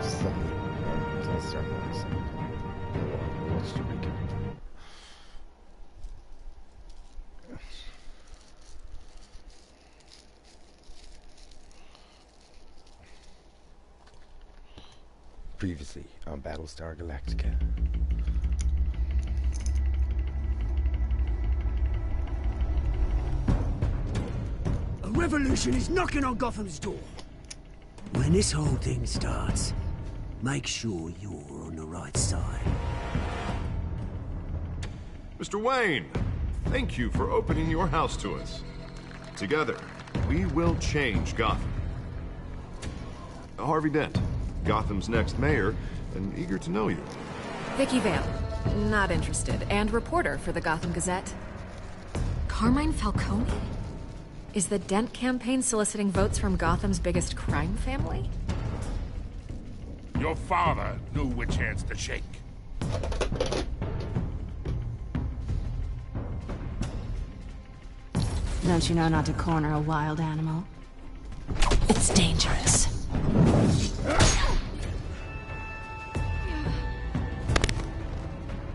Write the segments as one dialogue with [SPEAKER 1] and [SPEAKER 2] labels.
[SPEAKER 1] Let's start with this. What's to recap? Previously on Battlestar Galactica.
[SPEAKER 2] A revolution is knocking on Gotham's door. When this whole thing starts, make sure you're on the right side.
[SPEAKER 3] Mr. Wayne, thank you for opening your house to us. Together, we will change Gotham. Harvey Dent, Gotham's next mayor, and eager to know you.
[SPEAKER 4] Vicky Vale, not interested, and reporter for the Gotham Gazette. Carmine Falcone? Is the Dent campaign soliciting votes from Gotham's biggest crime family?
[SPEAKER 5] Your father knew which hands to shake.
[SPEAKER 6] Don't you know not to corner a wild animal? It's dangerous.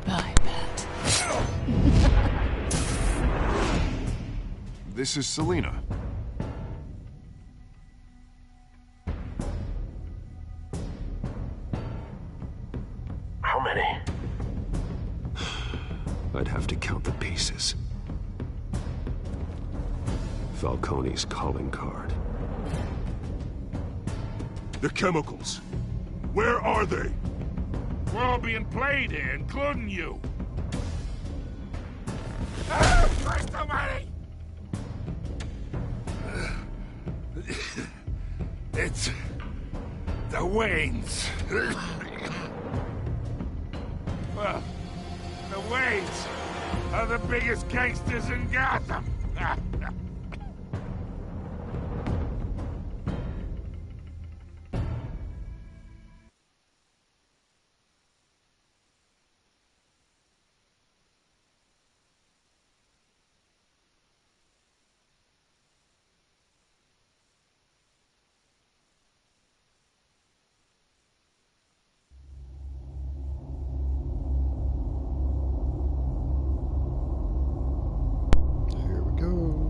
[SPEAKER 6] I bet.
[SPEAKER 3] This is Selina.
[SPEAKER 7] How many? I'd have to count the pieces. Falcone's calling card.
[SPEAKER 5] The chemicals. Where are they? We're all being played here, including you. Ah, Christ almighty! It's the Waynes. Well, the Waynes are the biggest gangsters in Gotham.
[SPEAKER 1] Here we go.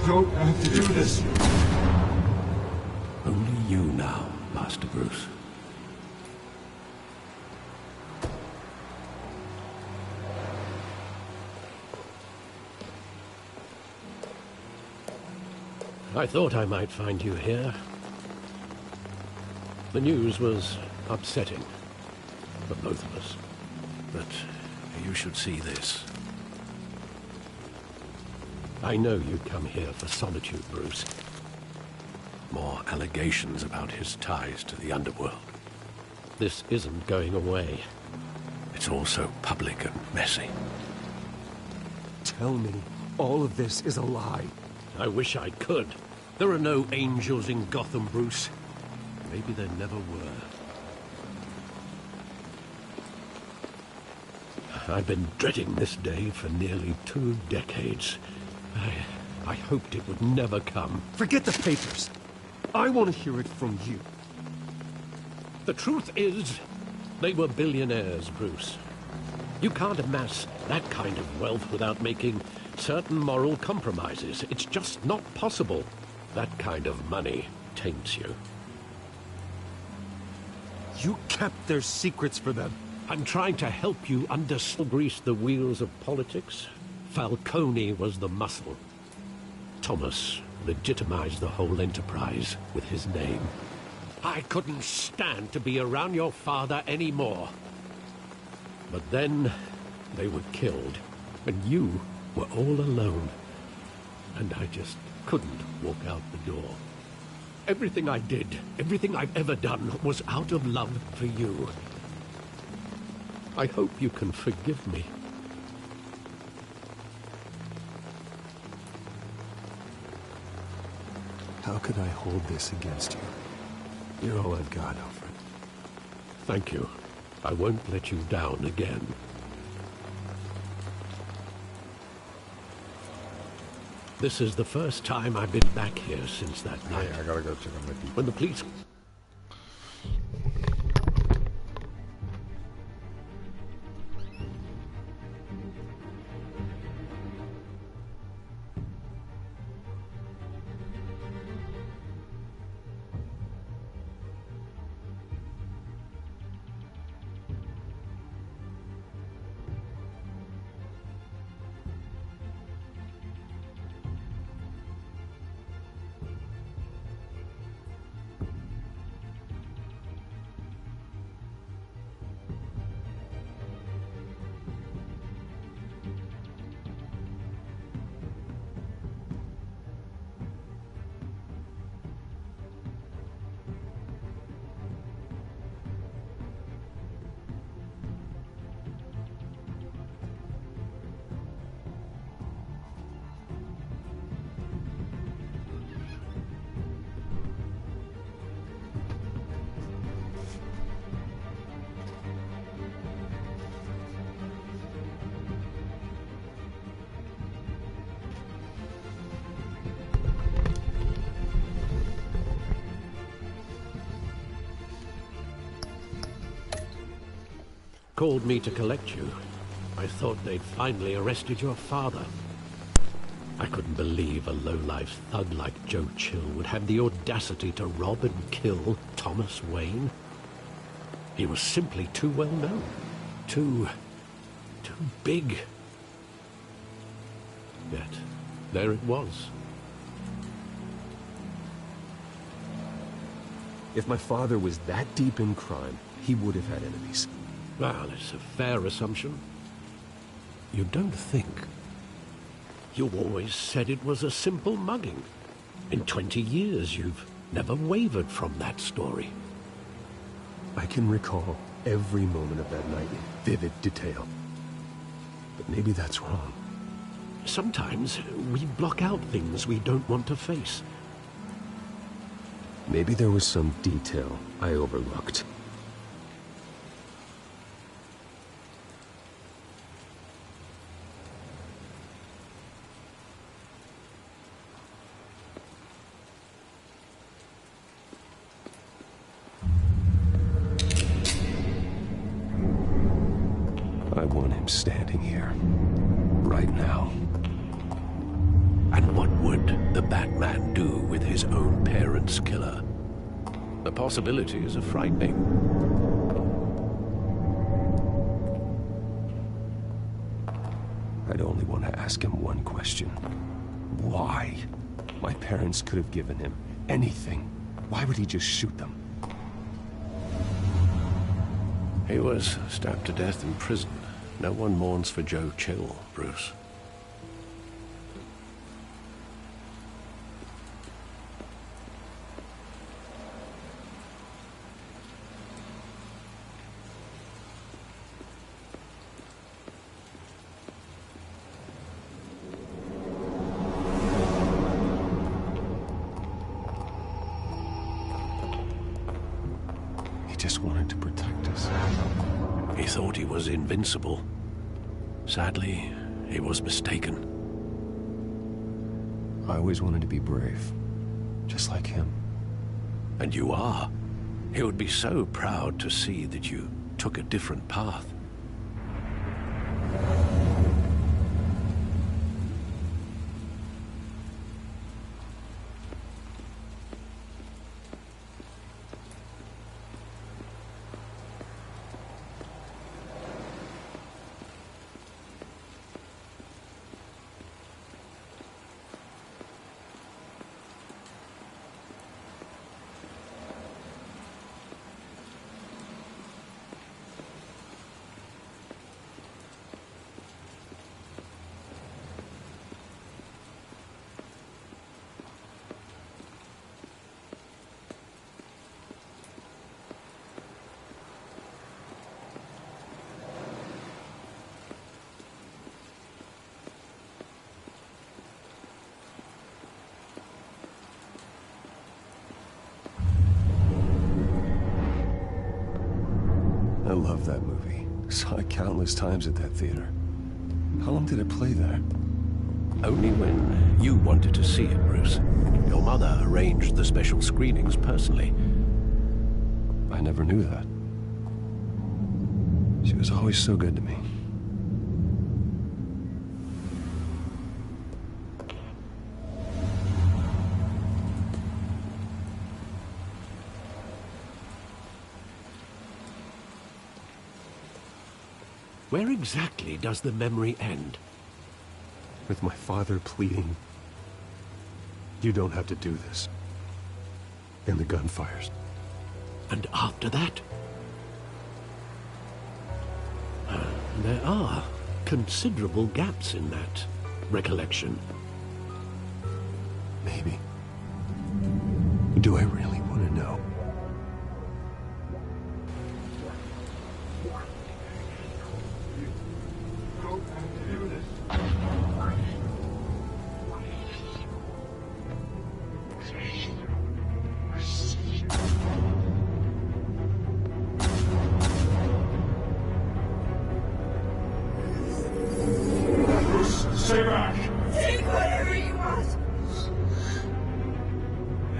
[SPEAKER 8] Don't have to do this.
[SPEAKER 7] Only you now, Master Bruce.
[SPEAKER 9] I thought I might find you here. The news was upsetting for both of us. But you should see this. I know you'd come here for solitude, Bruce. More allegations about his ties to the underworld. This isn't going away. It's all so public and messy.
[SPEAKER 8] Tell me, all of this is a lie.
[SPEAKER 9] I wish I could. There are no angels in Gotham, Bruce. Maybe there never were. I've been dreading this day for nearly 2 decades. I hoped it would never come.
[SPEAKER 8] Forget the papers. I want to hear it from you.
[SPEAKER 9] The truth is, they were billionaires, Bruce. You can't amass that kind of wealth without making certain moral compromises. It's just not possible. That kind of money taints you.
[SPEAKER 8] You kept their secrets for them.
[SPEAKER 9] I'm trying to help you grease the wheels of politics. Falcone was the muscle. Thomas legitimized the whole enterprise with his name. I couldn't stand to be around your father anymore. But then they were killed, and you were all alone. And I just couldn't walk out the door. Everything I did, everything I've ever done, was out of love for you. I hope you can forgive me.
[SPEAKER 8] How could I hold this against you? You're all I've got, Alfred.
[SPEAKER 9] Thank you. I won't let you down again. This is the first time I've been back here since that night.
[SPEAKER 1] I gotta go check on my people.
[SPEAKER 9] When the police... called me to collect you. I thought they'd finally arrested your father. I couldn't believe a low-life thug like Joe Chill would have the audacity to rob and kill Thomas Wayne. He was simply too well known. Too big. Yet, there it was.
[SPEAKER 8] If my father was that deep in crime, he would have had enemies.
[SPEAKER 9] Well, it's a fair assumption. You don't think. You always said it was a simple mugging. In 20 years, you've never wavered from that story.
[SPEAKER 8] I can recall every moment of that night in vivid detail. But maybe that's wrong.
[SPEAKER 9] Sometimes we block out things we don't want to face.
[SPEAKER 8] Maybe there was some detail I overlooked. I want him standing here, right now.
[SPEAKER 9] And what would the Batman do with his own parents' killer? The possibilities are frightening.
[SPEAKER 8] I'd only want to ask him one question. Why? My parents could have given him anything. Why would he just shoot them?
[SPEAKER 9] He was stabbed to death in prison. No one mourns for Joe Chill, Bruce.
[SPEAKER 8] He just wanted to protect us.
[SPEAKER 9] He thought he was invincible. Sadly, he was mistaken.
[SPEAKER 8] I always wanted to be brave, just like him.
[SPEAKER 9] And you are. He would be so proud to see that you took a different path.
[SPEAKER 8] love that movie. Saw it countless times at that theater. How long did it play there?
[SPEAKER 9] Only when you wanted to see it, Bruce. Your mother arranged the special screenings personally.
[SPEAKER 8] I never knew that. She was always so good to me.
[SPEAKER 9] Where exactly does the memory end?
[SPEAKER 8] With my father pleading, "You don't have to do this." And the gunfires.
[SPEAKER 9] And after that? There are considerable gaps in that recollection.
[SPEAKER 8] Maybe. Do I really want to know?
[SPEAKER 5] Stay back!
[SPEAKER 10] Take whatever you want!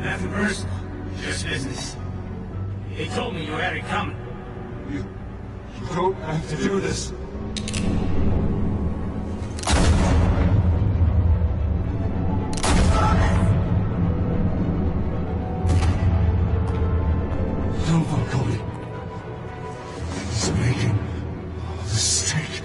[SPEAKER 11] Nothing personal, just business. He told me you had it coming.
[SPEAKER 5] You don't have to do this. No, Falcone. He's making a mistake.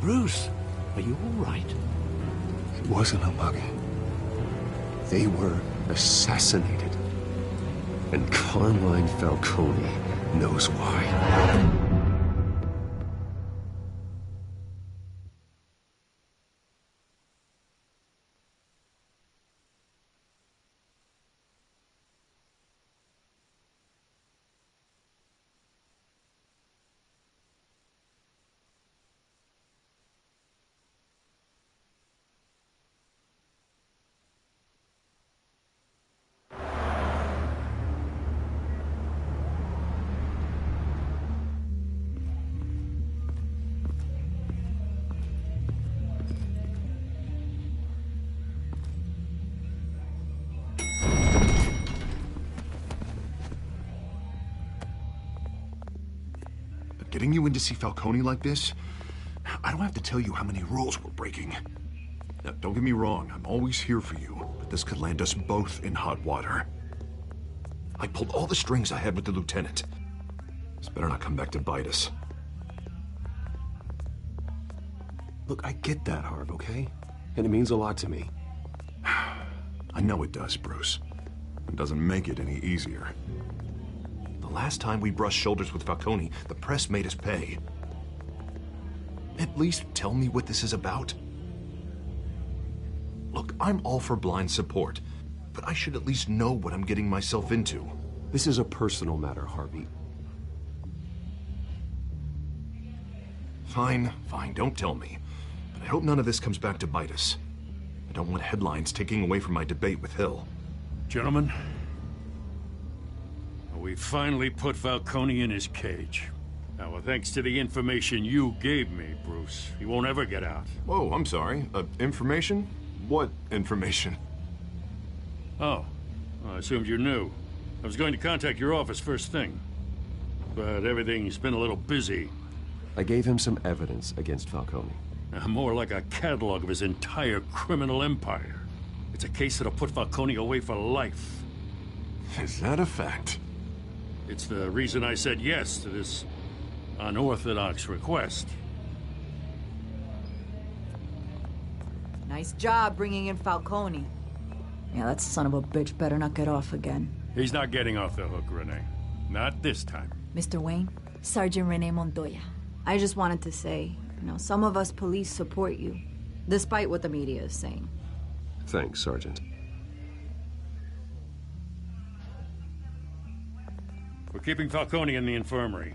[SPEAKER 9] Bruce, are you all right?
[SPEAKER 8] It wasn't a mug. They were assassinated. And Carmine Falcone knows why.
[SPEAKER 3] Getting you in to see Falcone like this? I don't have to tell you how many rules we're breaking. Now, don't get me wrong, I'm always here for you, but this could land us both in hot water. I pulled all the strings I had with the lieutenant. This better not come back to bite us.
[SPEAKER 8] Look, I get that, Harv, okay? And it means a lot to me.
[SPEAKER 3] I know it does, Bruce. It doesn't make it any easier. The last time we brushed shoulders with Falcone, the press made us pay. At least tell me what this is about. Look, I'm all for blind support, but I should at least know what I'm getting myself into.
[SPEAKER 8] This is a personal matter, Harvey.
[SPEAKER 3] Fine, don't tell me. But I hope none of this comes back to bite us. I don't want headlines taking away from my debate with Hill.
[SPEAKER 5] Gentlemen, we finally put Falcone in his cage. Now, thanks to the information you gave me, Bruce, he won't ever get out.
[SPEAKER 3] Whoa, I'm sorry. Information? What information?
[SPEAKER 5] Oh, I assumed you knew. I was going to contact your office first thing. But everything's been a little busy.
[SPEAKER 8] I gave him some evidence against Falcone.
[SPEAKER 5] More like a catalog of his entire criminal empire. It's a case that'll put Falcone away for life.
[SPEAKER 3] Is that a fact?
[SPEAKER 5] It's the reason I said yes to this unorthodox request.
[SPEAKER 12] Nice job bringing in Falcone. Yeah, that son of a bitch better not get off again.
[SPEAKER 5] He's not getting off the hook, Renee. Not this time.
[SPEAKER 12] Mr. Wayne, Sergeant Renee Montoya. I just wanted to say, some of us police support you, despite what the media is saying.
[SPEAKER 8] Thanks, Sergeant.
[SPEAKER 5] We're keeping Falcone in the infirmary.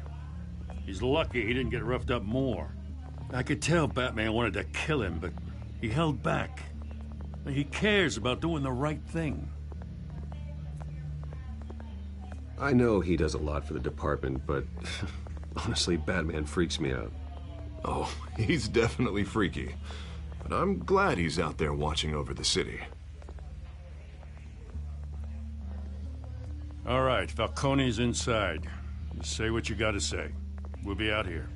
[SPEAKER 5] He's lucky he didn't get roughed up more. I could tell Batman wanted to kill him, but he held back. He cares about doing the right thing.
[SPEAKER 8] I know he does a lot for the department, but honestly, Batman freaks me out.
[SPEAKER 3] Oh, he's definitely freaky. But I'm glad he's out there watching over the city.
[SPEAKER 5] All right, Falcone's inside. Just say what you gotta say. We'll be out here.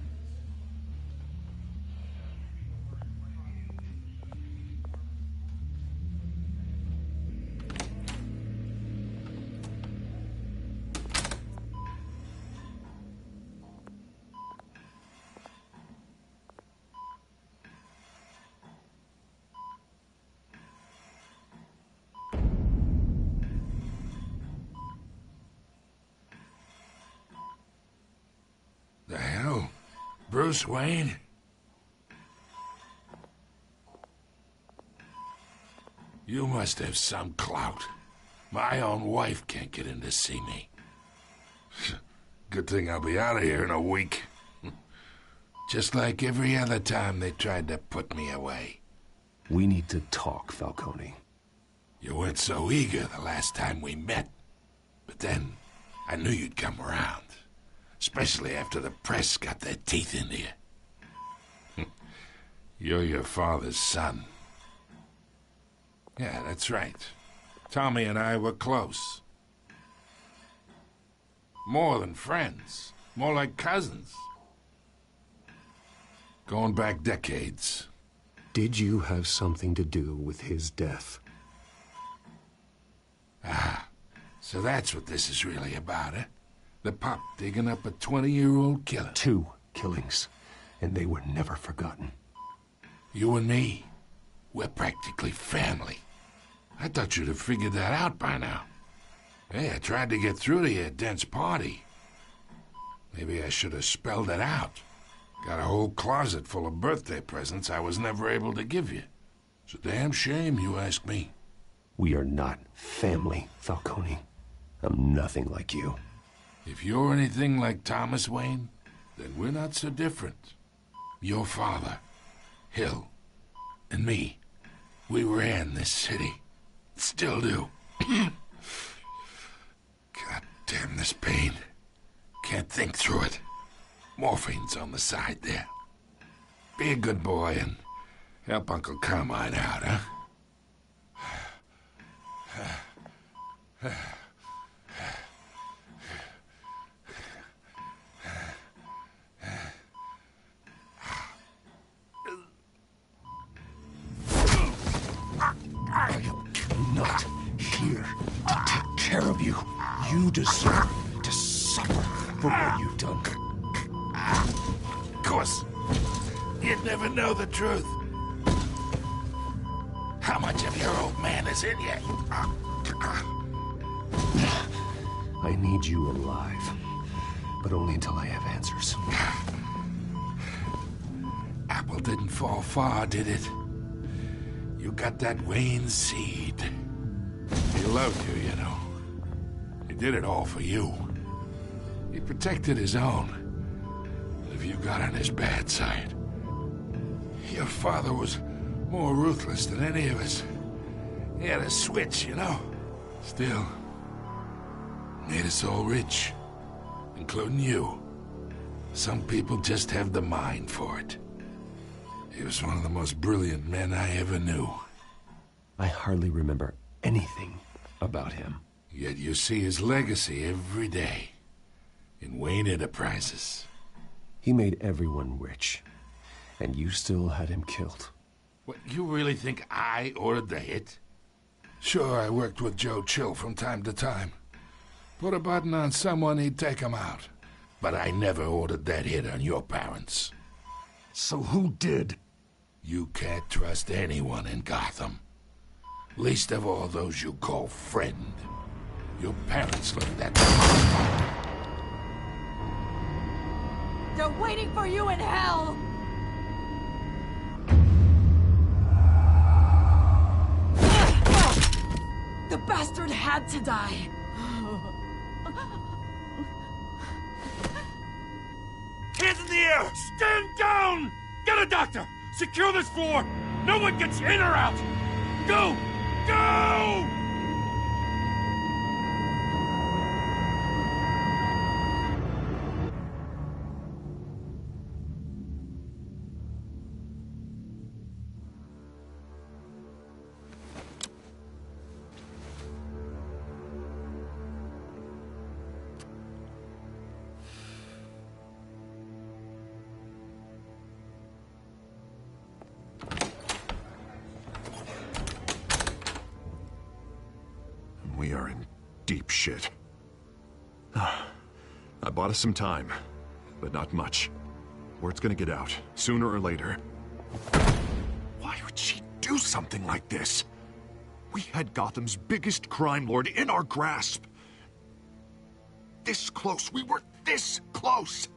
[SPEAKER 13] The hell? Bruce Wayne? You must have some clout. My own wife can't get in to see me. Good thing I'll be out of here in a week. Just like every other time they tried to put me away.
[SPEAKER 8] We need to talk, Falcone.
[SPEAKER 13] You weren't so eager the last time we met. But then, I knew you'd come around. Especially after the press got their teeth into you. You're your father's son. Yeah, that's right. Tommy and I were close. More than friends. More like cousins. Going back decades.
[SPEAKER 8] Did you have something to do with his death?
[SPEAKER 13] Ah, so that's what this is really about, eh? The pup digging up a 20-year-old killer.
[SPEAKER 8] 2 killings, and they were never forgotten.
[SPEAKER 13] You and me, we're practically family. I thought you'd have figured that out by now. Hey, I tried to get through to your dense party. Maybe I should have spelled it out. Got a whole closet full of birthday presents I was never able to give you. It's a damn shame, you ask me.
[SPEAKER 8] We are not family, Falcone. I'm nothing like you.
[SPEAKER 13] If you're anything like Thomas Wayne, then we're not so different. Your father, Hill, and me, we ran this city. Still do. God damn this pain. Can't think through it. Morphine's on the side there. Be a good boy and help Uncle Carmine out, huh?
[SPEAKER 8] I am not here to take care of you. You deserve to suffer for what you've done.
[SPEAKER 13] Of course. You'd never know the truth. How much of your old man is in you?
[SPEAKER 8] I need you alive, but only until I have answers.
[SPEAKER 13] Apple didn't fall far, did it? You got that Wayne seed. He loved you, you know. He did it all for you. He protected his own. But if you got on his bad side, your father was more ruthless than any of us. He had a switch, you know. Still, made us all rich, including you. Some people just have the mind for it. He was one of the most brilliant men I ever knew.
[SPEAKER 8] I hardly remember anything about him.
[SPEAKER 13] Yet you see his legacy every day in Wayne Enterprises.
[SPEAKER 8] He made everyone rich, and you still had him killed.
[SPEAKER 13] What, you really think I ordered the hit? Sure, I worked with Joe Chill from time to time. Put a button on someone, he'd take him out. But I never ordered that hit on your parents.
[SPEAKER 8] So who did?
[SPEAKER 13] You can't trust anyone in Gotham. Least of all those you call friend. Your parents left that.
[SPEAKER 12] They're waiting for you in hell! The bastard had to die.
[SPEAKER 5] Hands in the air! Stand down! Get a doctor! Secure this floor! No one gets in or out! Go! Go!
[SPEAKER 3] We are in deep shit. I bought us some time, but not much. Word's gonna get out, sooner or later. Why would she do something like this? We had Gotham's biggest crime lord in our grasp. This close. We were this close.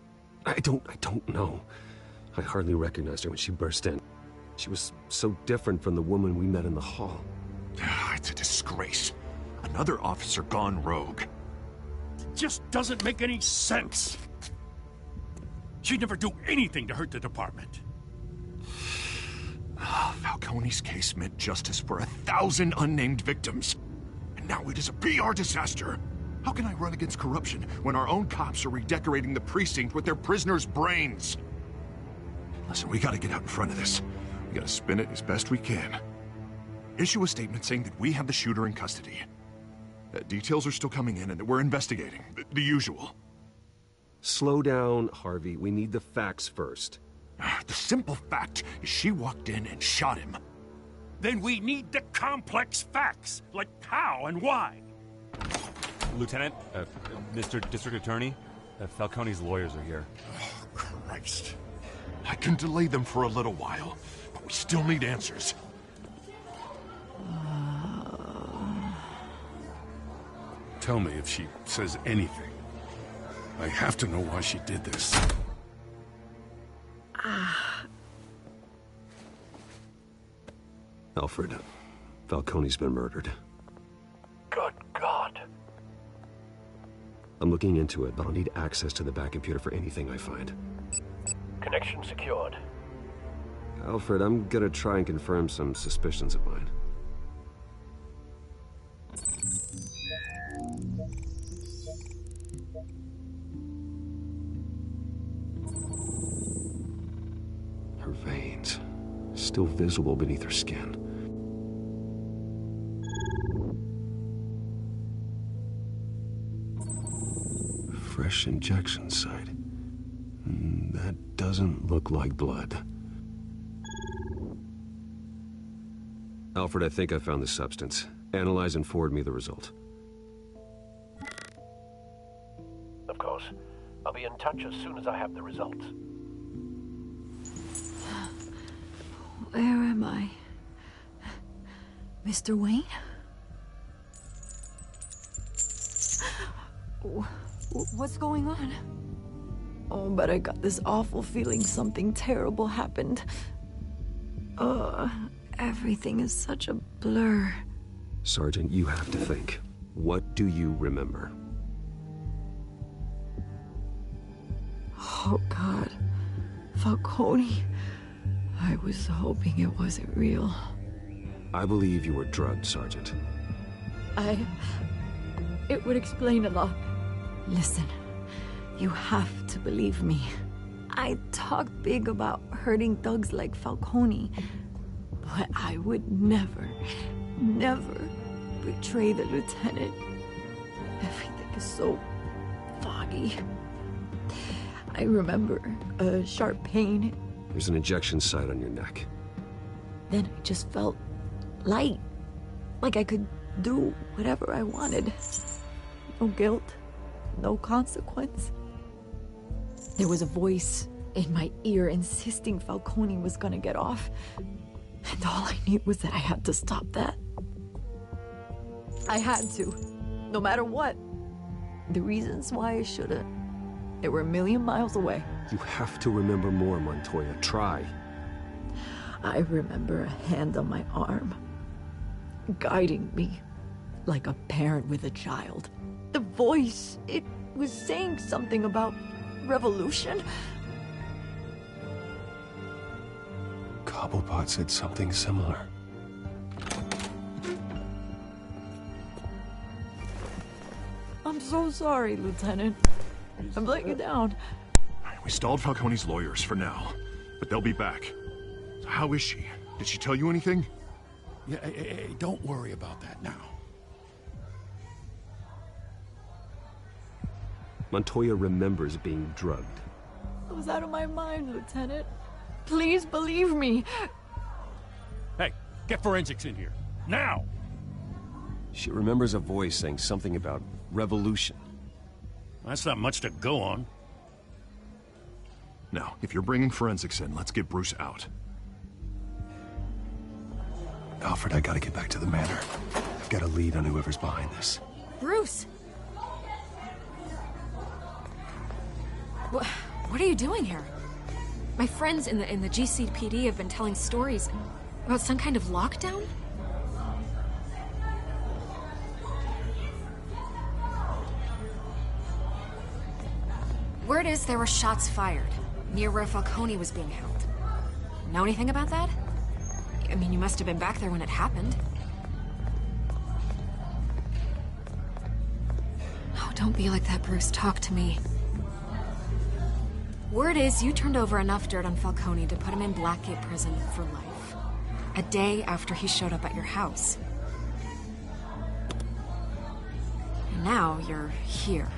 [SPEAKER 8] I don't know. I hardly recognized her when she burst in. She was so different from the woman we met in the hall.
[SPEAKER 3] It's a disgrace. Another officer gone rogue.
[SPEAKER 5] It just doesn't make any sense. She'd never do anything to hurt the department.
[SPEAKER 3] Falcone's case meant justice for 1,000 unnamed victims. And now it is a PR disaster. How can I run against corruption when our own cops are redecorating the precinct with their prisoners' brains? Listen, we gotta get out in front of this. We gotta spin it as best we can. Issue a statement saying that we have the shooter in custody. Details are still coming in and that we're investigating. The usual.
[SPEAKER 8] Slow down, Harvey. We need the facts first.
[SPEAKER 3] The simple fact is she walked in and shot him.
[SPEAKER 5] Then we need the complex facts, like how and why.
[SPEAKER 1] Lieutenant, Mr. District Attorney, Falcone's lawyers are here.
[SPEAKER 3] Oh, Christ. I can delay them for a little while, but we still need answers.
[SPEAKER 13] Tell me if she says anything. I have to know why she did this.
[SPEAKER 8] Alfred, Falcone's been murdered.
[SPEAKER 7] Good God.
[SPEAKER 8] I'm looking into it, but I'll need access to the back computer for anything I find.
[SPEAKER 7] Connection secured.
[SPEAKER 8] Alfred, I'm gonna try and confirm some suspicions of mine. Her veins, still visible beneath her skin. Fresh injection site. That doesn't look like blood. Alfred, I think I found the substance. Analyze and forward me the result.
[SPEAKER 7] Of course. I'll be in touch as soon as I have the results.
[SPEAKER 12] Where am I? Mr. Wayne? What's going on? Oh, but I got this awful feeling something terrible happened. Everything is such a blur.
[SPEAKER 8] Sergeant, you have to think. What do you remember?
[SPEAKER 12] Oh, God. Falcone. I was hoping it wasn't real.
[SPEAKER 8] I believe you were drugged, Sergeant.
[SPEAKER 12] It would explain a lot. Listen, you have to believe me. I talked big about hurting thugs like Falcone, but I would never betray the lieutenant. Everything is so foggy. I remember a sharp pain.
[SPEAKER 8] There's an injection site on your neck.
[SPEAKER 12] Then I just felt light. Like I could do whatever I wanted. No guilt, no consequence. There was a voice in my ear insisting Falcone was gonna get off. And all I knew was that I had to stop that. I had to, no matter what. The reasons why I shouldn't, they were a million miles away.
[SPEAKER 8] You have to remember more, Montoya. Try.
[SPEAKER 12] I remember a hand on my arm, guiding me, like a parent with a child. The voice, it was saying something about revolution.
[SPEAKER 8] Cobblepot said something similar.
[SPEAKER 12] I'm so sorry, Lieutenant. I'm letting you down.
[SPEAKER 3] We stalled Falcone's lawyers for now, but they'll be back. So how is she? Did she tell you anything?
[SPEAKER 13] Yeah, hey, don't worry about that now.
[SPEAKER 8] Montoya remembers being drugged.
[SPEAKER 12] I was out of my mind, Lieutenant. Please believe me.
[SPEAKER 5] Hey, get forensics in here. Now!
[SPEAKER 8] She remembers a voice saying something about revolution.
[SPEAKER 5] That's not much to go on.
[SPEAKER 3] Now, if you're bringing forensics in, let's get Bruce out.
[SPEAKER 8] Alfred, I gotta get back to the manor. I've got a lead on whoever's behind this.
[SPEAKER 4] Bruce! What are you doing here? My friends in the GCPD have been telling stories about some kind of lockdown? Word is there were shots fired near where Falcone was being held. Know anything about that? I mean, you must have been back there when it happened. Oh, don't be like that, Bruce. Talk to me. Word is you turned over enough dirt on Falcone to put him in Blackgate Prison for life. A day after he showed up at your house. And now you're here.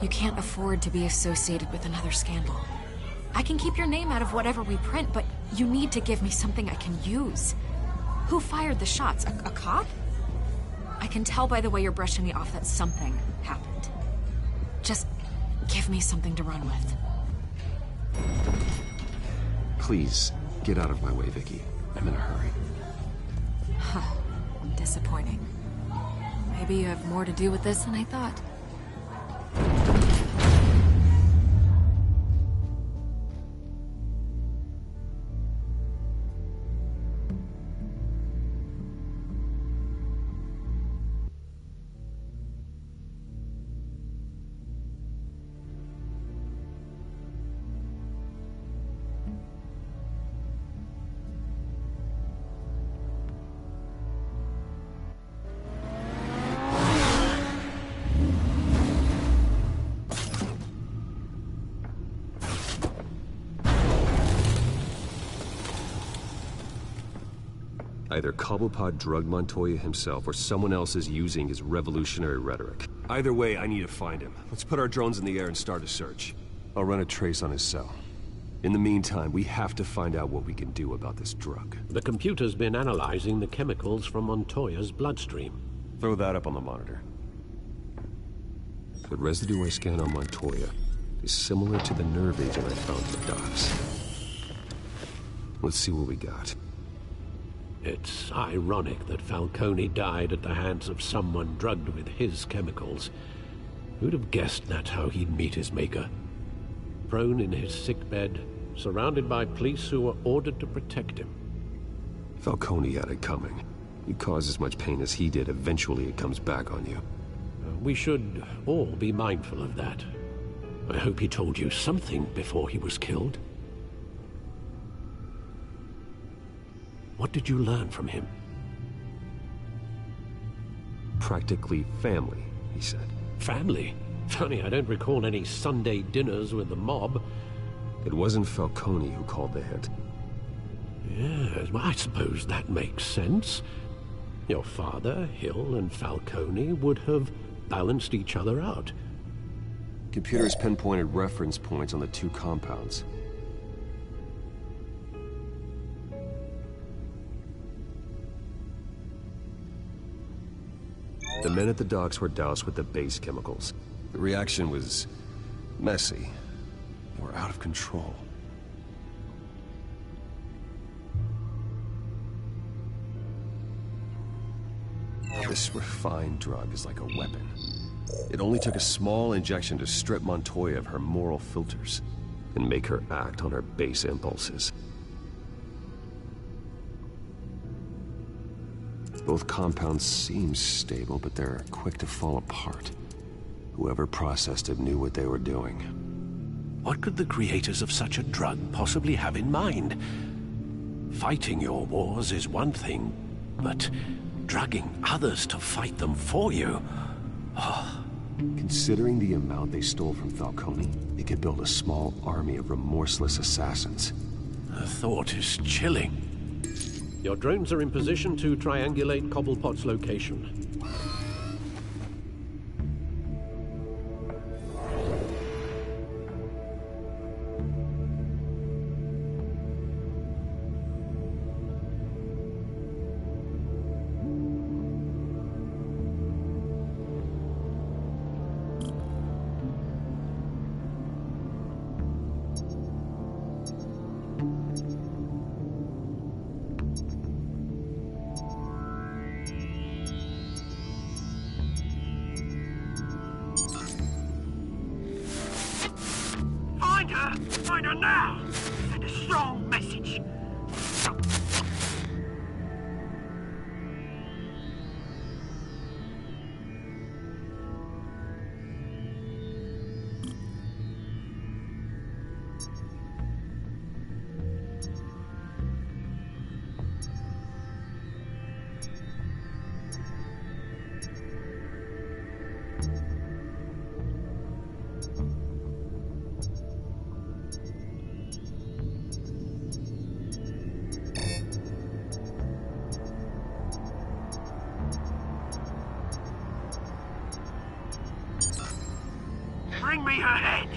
[SPEAKER 4] You can't afford to be associated with another scandal. I can keep your name out of whatever we print, but you need to give me something I can use. Who fired the shots? A cop? I can tell by the way you're brushing me off that something happened. Just give me something to run with.
[SPEAKER 8] Please, get out of my way, Vicky. I'm in a hurry.
[SPEAKER 4] Huh. Disappointing. Maybe you have more to do with this than I thought.
[SPEAKER 8] Either Cobblepot drugged Montoya himself, or someone else is using his revolutionary rhetoric. Either way, I need to find him. Let's put our drones in the air and start a search. I'll run a trace on his cell. In the meantime, we have to find out what we can do about this drug.
[SPEAKER 9] The computer's been analyzing the chemicals from Montoya's bloodstream.
[SPEAKER 8] Throw that up on the monitor. The residue I scanned on Montoya is similar to the nerve agent I found at the docks. Let's see what we got.
[SPEAKER 9] It's ironic that Falcone died at the hands of someone drugged with his chemicals. Who'd have guessed that's how he'd meet his maker? Prone in his sickbed, surrounded by police who were ordered to protect him.
[SPEAKER 8] Falcone had it coming. You cause as much pain as he did, eventually it comes back on you.
[SPEAKER 9] We should all be mindful of that. I hope he told you something before he was killed. What did you learn from him?
[SPEAKER 8] Practically family, he said.
[SPEAKER 9] Family? Funny, I don't recall any Sunday dinners with the mob.
[SPEAKER 8] It wasn't Falcone who called the hit.
[SPEAKER 9] Yes, well, I suppose that makes sense. Your father, Hill, and Falcone would have balanced each other out.
[SPEAKER 8] Computers pinpointed reference points on the two compounds. The men at the docks were doused with the base chemicals. The reaction was messy. We're out of control. This refined drug is like a weapon. It only took a small injection to strip Montoya of her moral filters and make her act on her base impulses. Both compounds seem stable, but they're quick to fall apart. Whoever processed it knew what they were doing.
[SPEAKER 9] What could the creators of such a drug possibly have in mind? Fighting your wars is one thing, but drugging others to fight them for you? Oh.
[SPEAKER 8] Considering the amount they stole from Falcone, they could build a small army of remorseless assassins.
[SPEAKER 9] The thought is chilling. Your drones are in position to triangulate Cobblepot's location.
[SPEAKER 2] Find her now! Send a strong message! Bring me her head!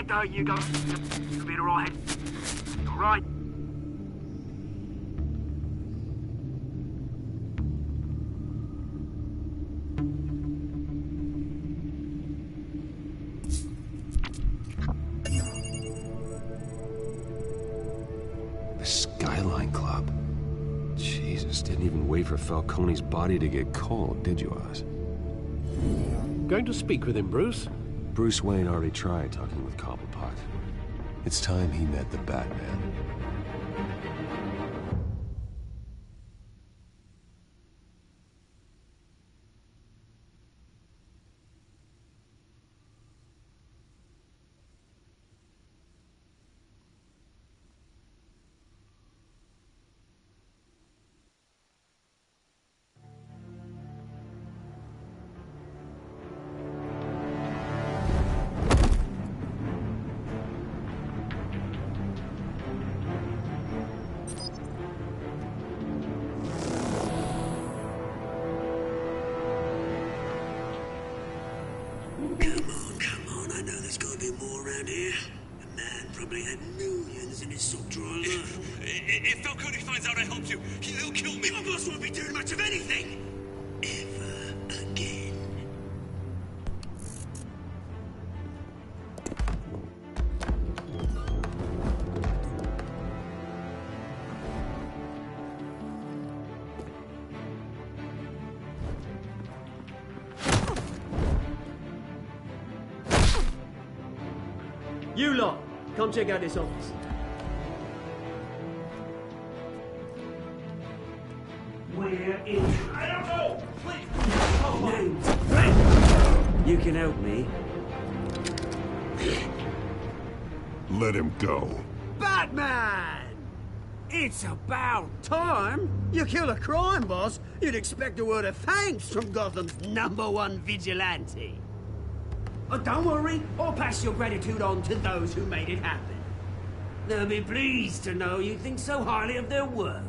[SPEAKER 2] There you go. You'll be alright. Alright.
[SPEAKER 8] The Skyline Club. Jesus, didn't even wait for Falcone's body to get cold, did you, Oz?
[SPEAKER 9] Going to speak with him, Bruce?
[SPEAKER 8] Bruce Wayne already tried talking with Cobblepot. It's time he met the Batman.
[SPEAKER 1] If Falcone finds out I helped you, he'll kill me.
[SPEAKER 2] Your boss won't be doing much of anything! Ever again.
[SPEAKER 14] You lot, come check out this office.
[SPEAKER 2] Where is...
[SPEAKER 11] I don't know! Please!
[SPEAKER 2] You can help me.
[SPEAKER 3] Let him go.
[SPEAKER 2] Batman! It's about time! You kill a crime boss, you'd expect a word of thanks from Gotham's #1 vigilante. Oh, don't worry, I'll pass your gratitude on to those who made it happen. They'll be pleased to know you think so highly of their work.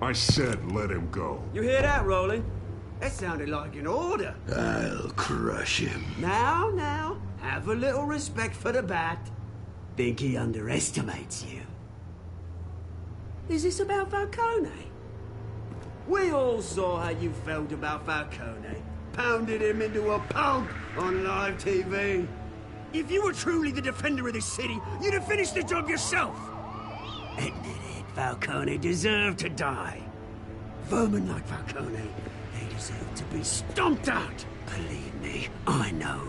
[SPEAKER 3] I said let him go.
[SPEAKER 2] You hear that, Roland? That sounded like an order.
[SPEAKER 3] I'll crush him.
[SPEAKER 2] Now, have a little respect for the Bat. Think he underestimates you. Is this about Falcone? We all saw how you felt about Falcone. Pounded him into a pulp on live TV. If you were truly the defender of this city, you'd have finished the job yourself. Admit it, Falcone deserved to die. Vermin like Falcone, they deserve to be stomped out. Believe me, I know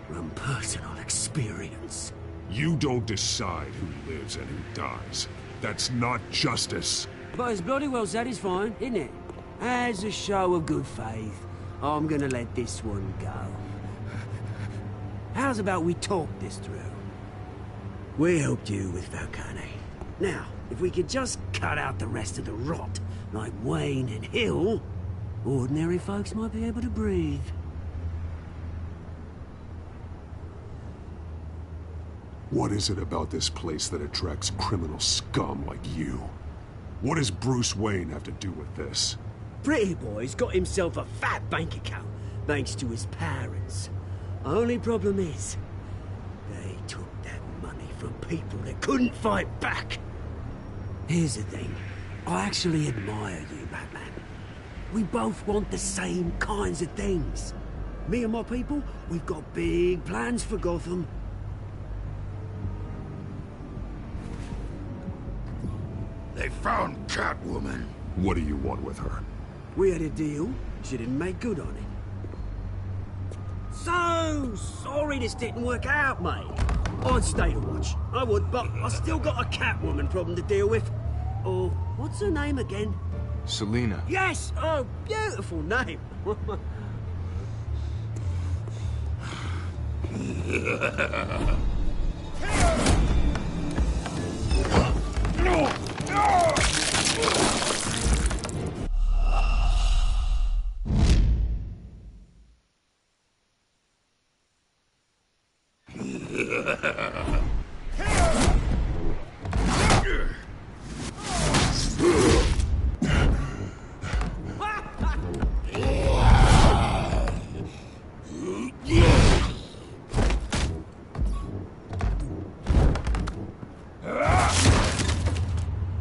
[SPEAKER 2] from personal experience.
[SPEAKER 3] You don't decide who lives and who dies. That's not justice.
[SPEAKER 2] But it's bloody well satisfying, isn't it? As a show of good faith, I'm gonna let this one go. How's about we talk this through? We helped you with Falcone. Now, if we could just cut out the rest of the rot, like Wayne and Hill, ordinary folks might be able to breathe.
[SPEAKER 3] What is it about this place that attracts criminal scum like you? What does Bruce Wayne have to do with this?
[SPEAKER 2] Pretty Boy's got himself a fat bank account, thanks to his parents. Only problem is, they took that money from people that couldn't fight back. Here's the thing, I actually admire you, Batman. We both want the same kinds of things. Me and my people, we've got big plans for Gotham.
[SPEAKER 13] They found Catwoman.
[SPEAKER 3] What do you want with her?
[SPEAKER 2] We had a deal. She didn't make good on it. So sorry this didn't work out, mate. I'd stay to watch. I would, but I still got a Catwoman problem to deal with. Oh, what's her name again?
[SPEAKER 15] Selina.
[SPEAKER 2] Yes! Oh, beautiful name.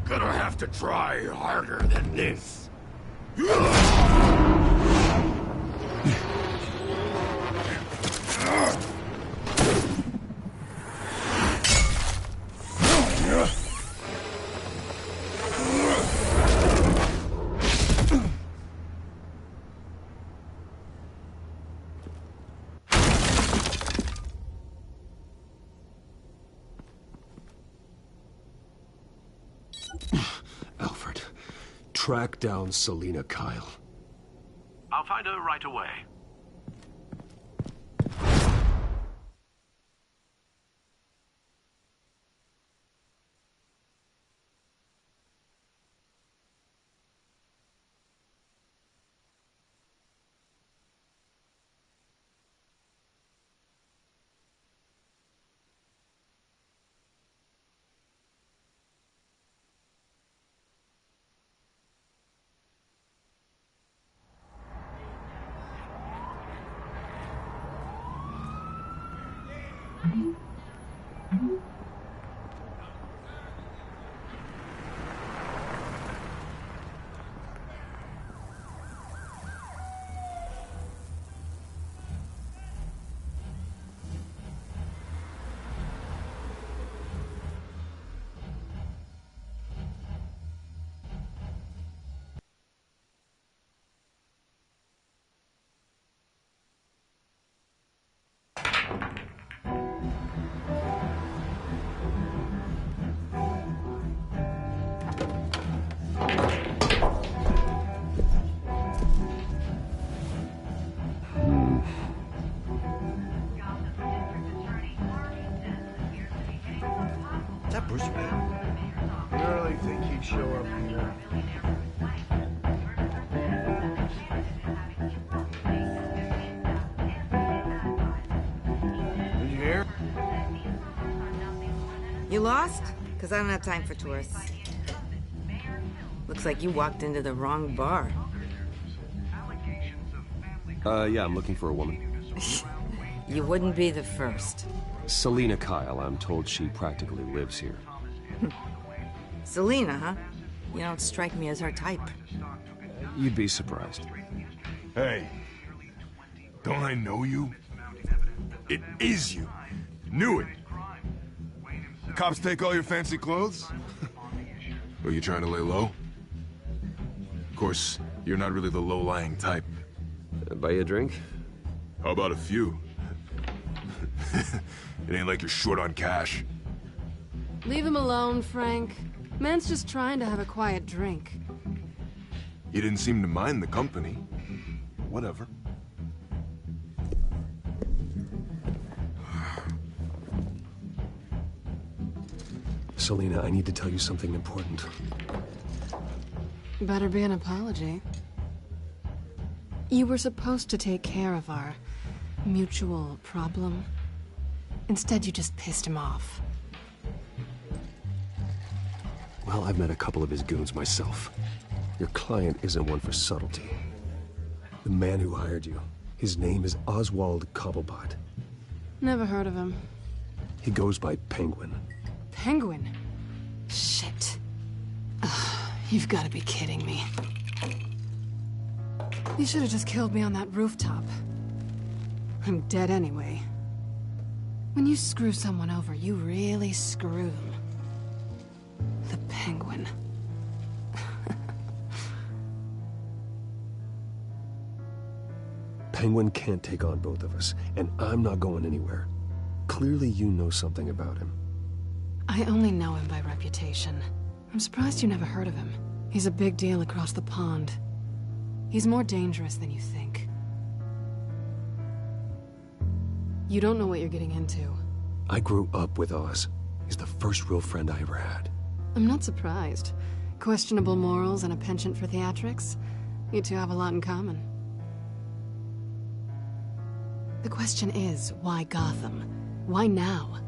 [SPEAKER 13] Gonna have to try harder than this.
[SPEAKER 8] Alfred, track down Selina Kyle.
[SPEAKER 7] I'll find her right away.
[SPEAKER 2] Is that Bruce Wayne?
[SPEAKER 16] I really think he'd show up here.
[SPEAKER 15] lost? Because I don't have time for tourists. Looks like you walked into the wrong bar.
[SPEAKER 8] Yeah, I'm looking for a woman.
[SPEAKER 15] You wouldn't be the first.
[SPEAKER 8] Selina Kyle, I'm told she practically lives here.
[SPEAKER 15] Selina, huh? You don't strike me as her type.
[SPEAKER 8] You'd be surprised.
[SPEAKER 17] Hey, don't I know you? It is you. Knew it. Cops take all your fancy clothes? Are you trying to lay low? Of course, you're not really the low-lying type.
[SPEAKER 8] Buy you a drink?
[SPEAKER 17] How about a few? It ain't like you're short on cash.
[SPEAKER 18] Leave him alone, Frank. Man's just trying to have a quiet drink.
[SPEAKER 17] You didn't seem to mind the company. Whatever.
[SPEAKER 8] Selina, I need to tell you something important.
[SPEAKER 18] Better be an apology. You were supposed to take care of our mutual problem. Instead, you just pissed him off.
[SPEAKER 8] Well, I've met a couple of his goons myself. Your client isn't one for subtlety. The man who hired you, his name is Oswald Cobblepot.
[SPEAKER 18] Never heard of him.
[SPEAKER 8] He goes by Penguin.
[SPEAKER 18] Penguin? Shit. Ugh, you've got to be kidding me. You should have just killed me on that rooftop. I'm dead anyway. When you screw someone over, you really screw them. The Penguin.
[SPEAKER 8] Penguin can't take on both of us, and I'm not going anywhere. Clearly you know something about him.
[SPEAKER 18] I only know him by reputation. I'm surprised you never heard of him. He's a big deal across the pond. He's more dangerous than you think. You don't know what you're getting into.
[SPEAKER 8] I grew up with Oz. He's the first real friend I ever had.
[SPEAKER 18] I'm not surprised. Questionable morals and a penchant for theatrics. You two have a lot in common. The question is, why Gotham? Why now?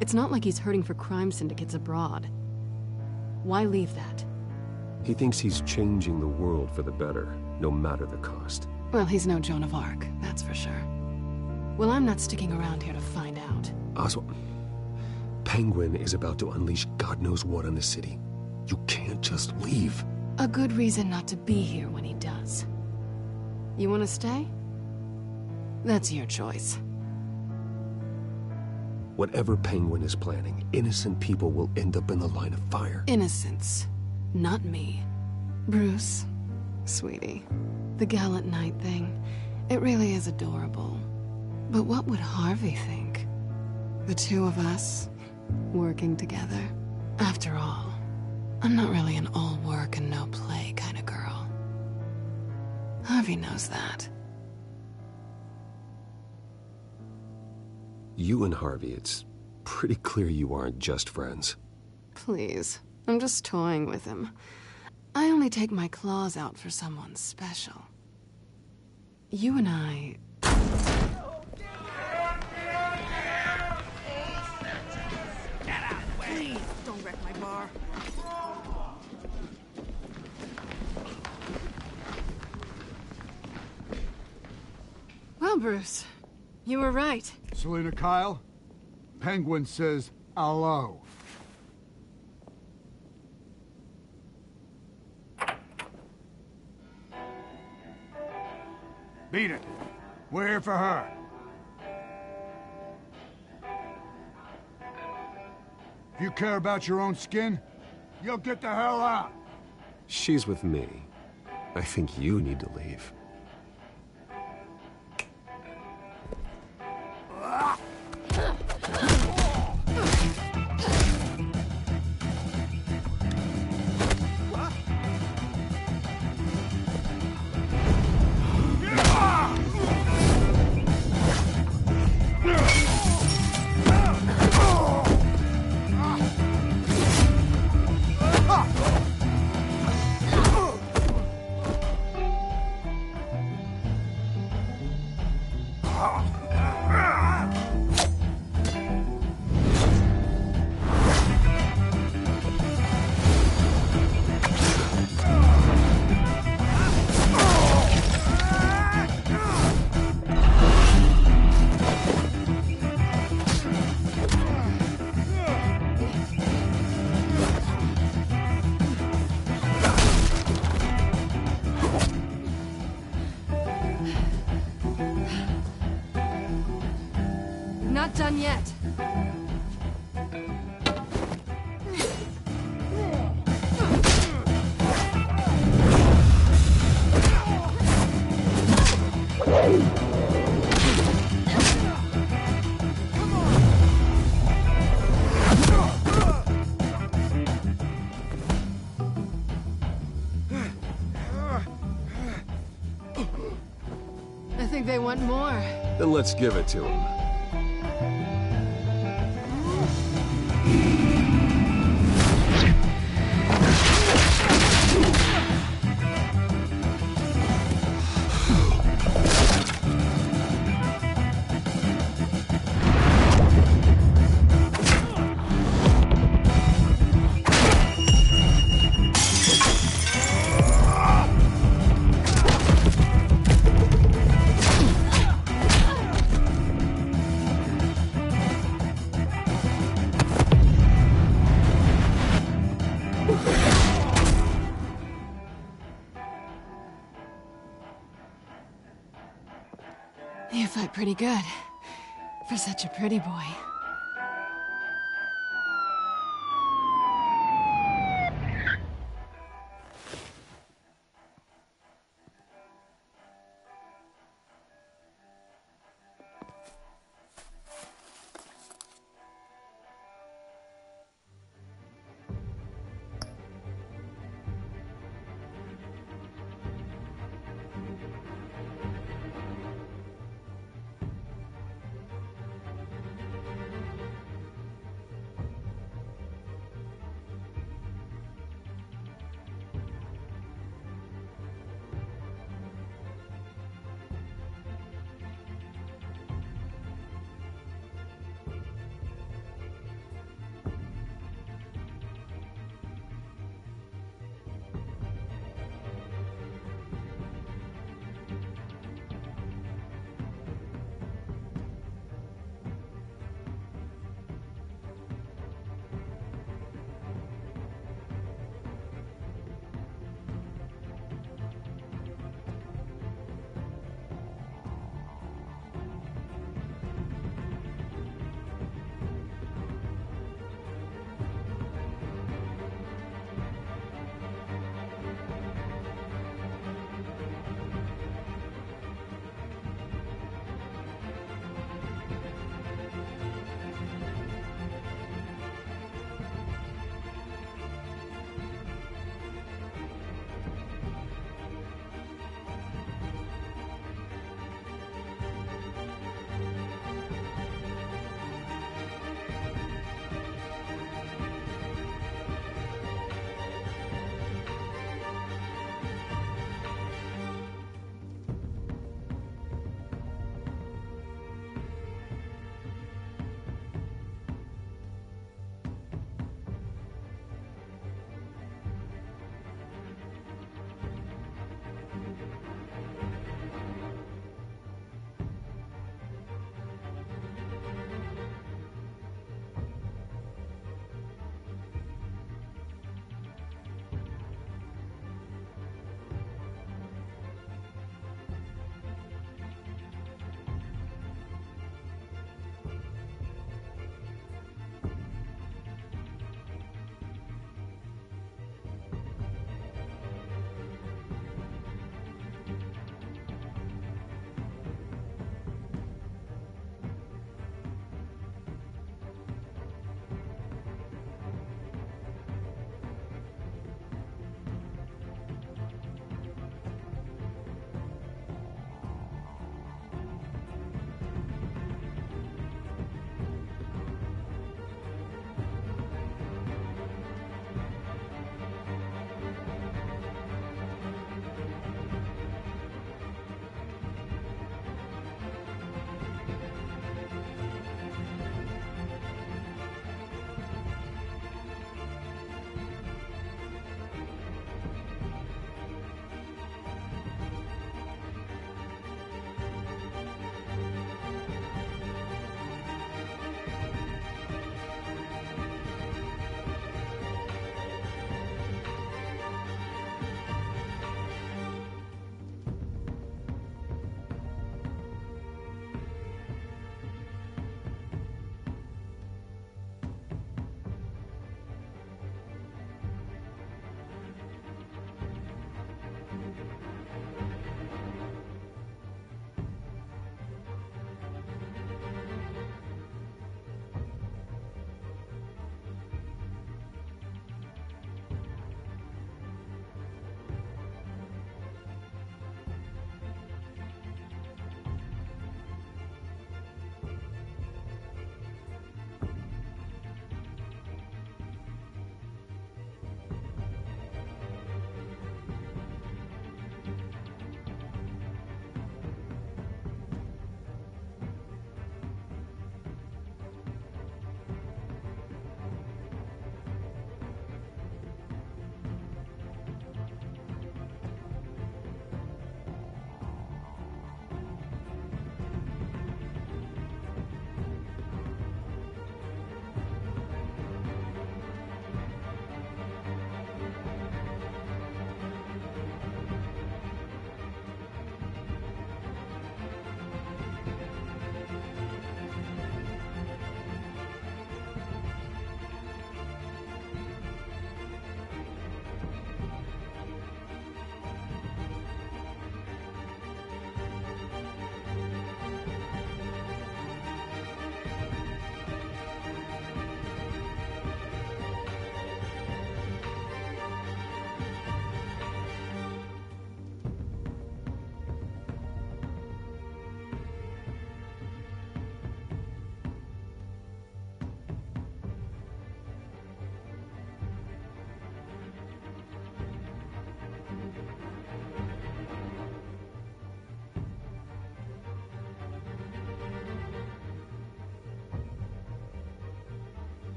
[SPEAKER 18] It's not like he's hurting for crime syndicates abroad. Why leave that?
[SPEAKER 8] He thinks he's changing the world for the better, no matter the cost.
[SPEAKER 18] Well, he's no Joan of Arc, that's for sure. Well, I'm not sticking around here to find out.
[SPEAKER 8] Oswald, Penguin is about to unleash God knows what on the city. You can't just leave.
[SPEAKER 18] A good reason not to be here when he does. You want to stay? That's your choice.
[SPEAKER 8] Whatever Penguin is planning, innocent people will end up in the line of fire.
[SPEAKER 18] Innocence. Not me. Bruce, sweetie, the gallant knight thing, it really is adorable. But what would Harvey think? The two of us, working together? After all, I'm not really an all work and no play kind of girl. Harvey knows that.
[SPEAKER 8] You and Harvey, it's pretty clear you aren't just friends.
[SPEAKER 18] Please, I'm just toying with him. I only take my claws out for someone special. You and I...
[SPEAKER 15] Please, don't wreck my bar.
[SPEAKER 18] Well, Bruce, you were right.
[SPEAKER 16] Selina Kyle, Penguin says hello. Beat it. We're here for her. If you care about your own skin, you'll get the hell out.
[SPEAKER 8] She's with me. I think you need to leave.
[SPEAKER 18] Not done yet. I think they want more.
[SPEAKER 8] Then let's give it to them.
[SPEAKER 18] You fight pretty good. For such a pretty boy.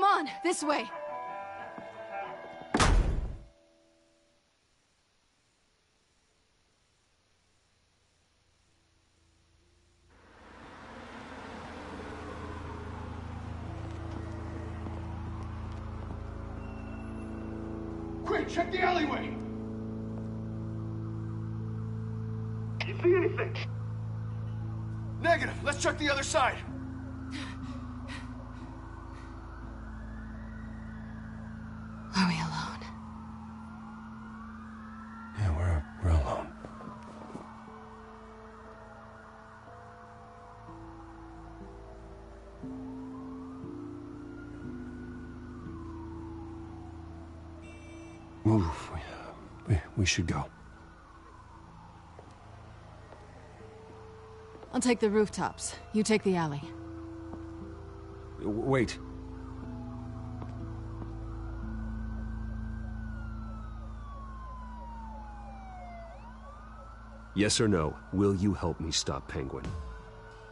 [SPEAKER 18] Come on, this way.
[SPEAKER 17] Quick, check the alleyway!
[SPEAKER 11] You see anything?
[SPEAKER 17] Negative. Let's check the other side.
[SPEAKER 18] Are we alone?
[SPEAKER 8] Yeah, we're alone. Move. We should go.
[SPEAKER 18] I'll take the rooftops. You take the alley.
[SPEAKER 8] Wait. Yes or no, will you help me stop Penguin?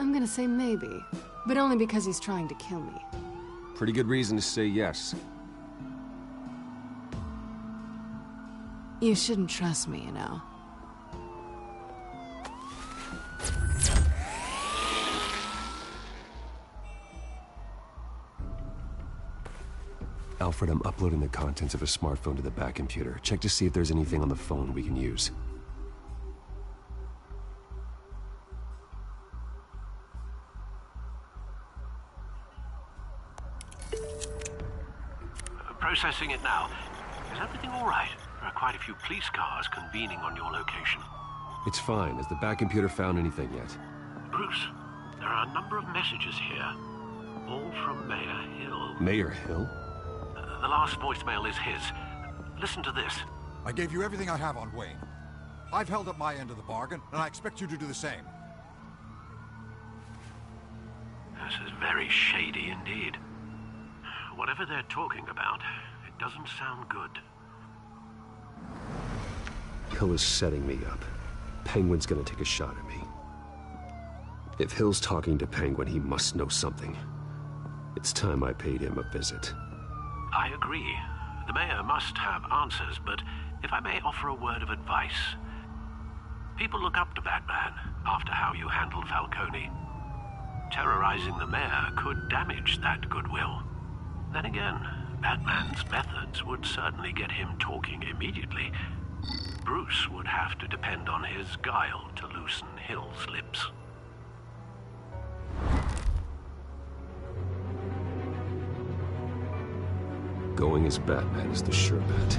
[SPEAKER 18] I'm gonna say maybe, but only because he's trying to kill me.
[SPEAKER 8] Pretty good reason to say yes.
[SPEAKER 18] You shouldn't trust me, you know.
[SPEAKER 8] Alfred, I'm uploading the contents of a smartphone to the back computer. Check to see if there's anything on the phone we can use.
[SPEAKER 7] Processing it now. Is everything all right? There are quite a few police cars convening on your location.
[SPEAKER 8] It's fine. Has the back computer found anything yet?
[SPEAKER 7] Bruce, there are a number of messages here. All from Mayor Hill.
[SPEAKER 8] Mayor Hill?
[SPEAKER 7] The last voicemail is his. Listen to this.
[SPEAKER 19] I gave you everything I have on Wayne. I've held up my end of the bargain, and I expect you to do the same.
[SPEAKER 7] This is very shady indeed. Whatever they're talking about, it doesn't sound good.
[SPEAKER 8] Hill is setting me up. Penguin's gonna take a shot at me. If Hill's talking to Penguin, he must know something. It's time I paid him a visit.
[SPEAKER 7] I agree. The mayor must have answers, but if I may offer a word of advice. People look up to Batman after how you handled Falcone. Terrorizing the mayor could damage that goodwill. Then again, Batman's methods would certainly get him talking immediately. Bruce would have to depend on his guile to loosen Hill's lips.
[SPEAKER 8] Going as Batman is the sure bet.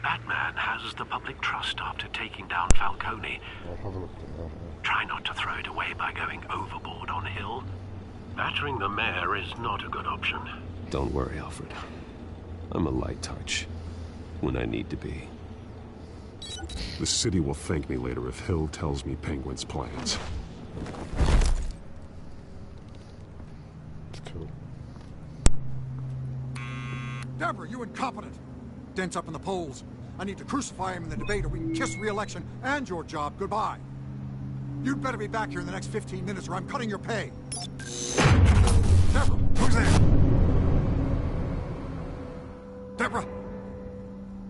[SPEAKER 7] Batman has the public trust after taking down Falcone. Try not to throw it away by going overboard on Hill. Battering the mayor is not a good option.
[SPEAKER 8] Don't worry, Alfred. I'm a light touch. When I need to be.
[SPEAKER 3] The city will thank me later if Hill tells me Penguin's plans.
[SPEAKER 19] Deborah, you incompetent! Dent's up in the polls. I need to crucify him in the debate or we can kiss re-election and your job goodbye. You'd better be back here in the next 15 minutes or I'm cutting your pay. Deborah, who's there? Deborah!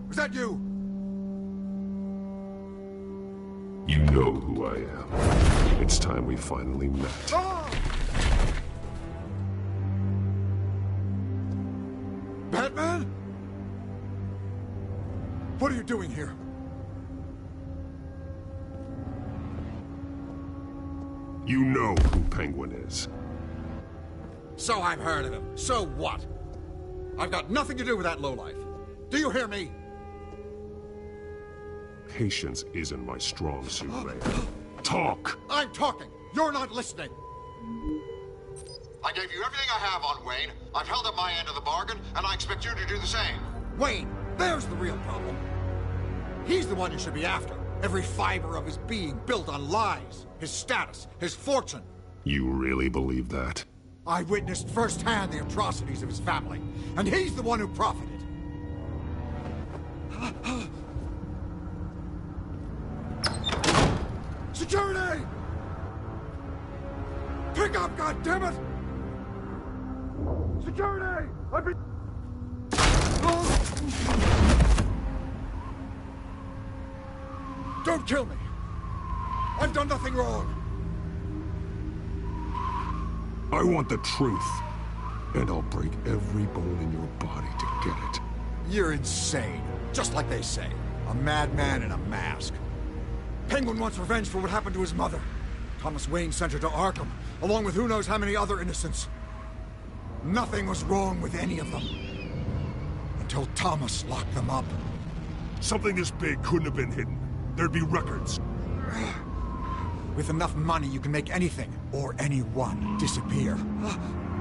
[SPEAKER 19] Was that you?
[SPEAKER 3] You know who I am. It's time we finally met.
[SPEAKER 19] Ah! Batman? What are you doing here?
[SPEAKER 3] You know who Penguin is.
[SPEAKER 19] So I've heard of him. So what? I've got nothing to do with that lowlife. Do you hear me?
[SPEAKER 3] Patience isn't my strong suit, Mayor. Talk!
[SPEAKER 19] I'm talking. You're not listening. I gave you everything I have on Wayne. I've held up my end of the bargain, and I expect you to do the same. Wayne, there's the real problem. He's the one you should be after. Every fiber of his being built on lies. His status, his fortune.
[SPEAKER 3] You really believe that?
[SPEAKER 19] I witnessed firsthand the atrocities of his family, and he's the one who profited. Security! Pick up, goddammit! Security! I've been... Don't kill me! I've done nothing wrong!
[SPEAKER 3] I want the truth, and I'll break every bone in your body to get it.
[SPEAKER 19] You're insane. Just like they say. A madman in a mask. Penguin wants revenge for what happened to his mother. Thomas Wayne sent her to Arkham, along with who knows how many other innocents. Nothing was wrong with any of them. Until Thomas locked them up.
[SPEAKER 3] Something this big couldn't have been hidden. There'd be records.
[SPEAKER 19] With enough money, you can make anything, or anyone, disappear.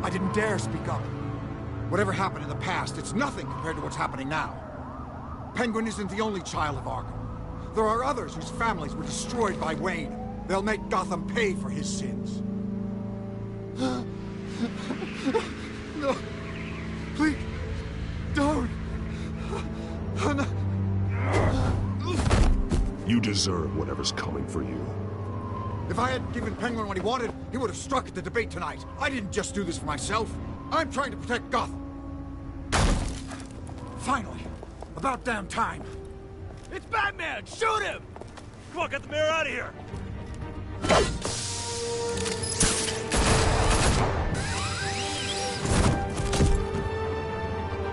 [SPEAKER 19] I didn't dare speak up. Whatever happened in the past, it's nothing compared to what's happening now. Penguin isn't the only child of Arkham. There are others whose families were destroyed by Wayne. They'll make Gotham pay for his sins. No. Please. Don't.
[SPEAKER 3] You deserve whatever's coming for you.
[SPEAKER 19] If I had given Penguin what he wanted, he would have struck at the debate tonight. I didn't just do this for myself. I'm trying to protect Gotham. Finally. About damn time.
[SPEAKER 1] It's Batman! Shoot him! Come on, get the mayor out of here!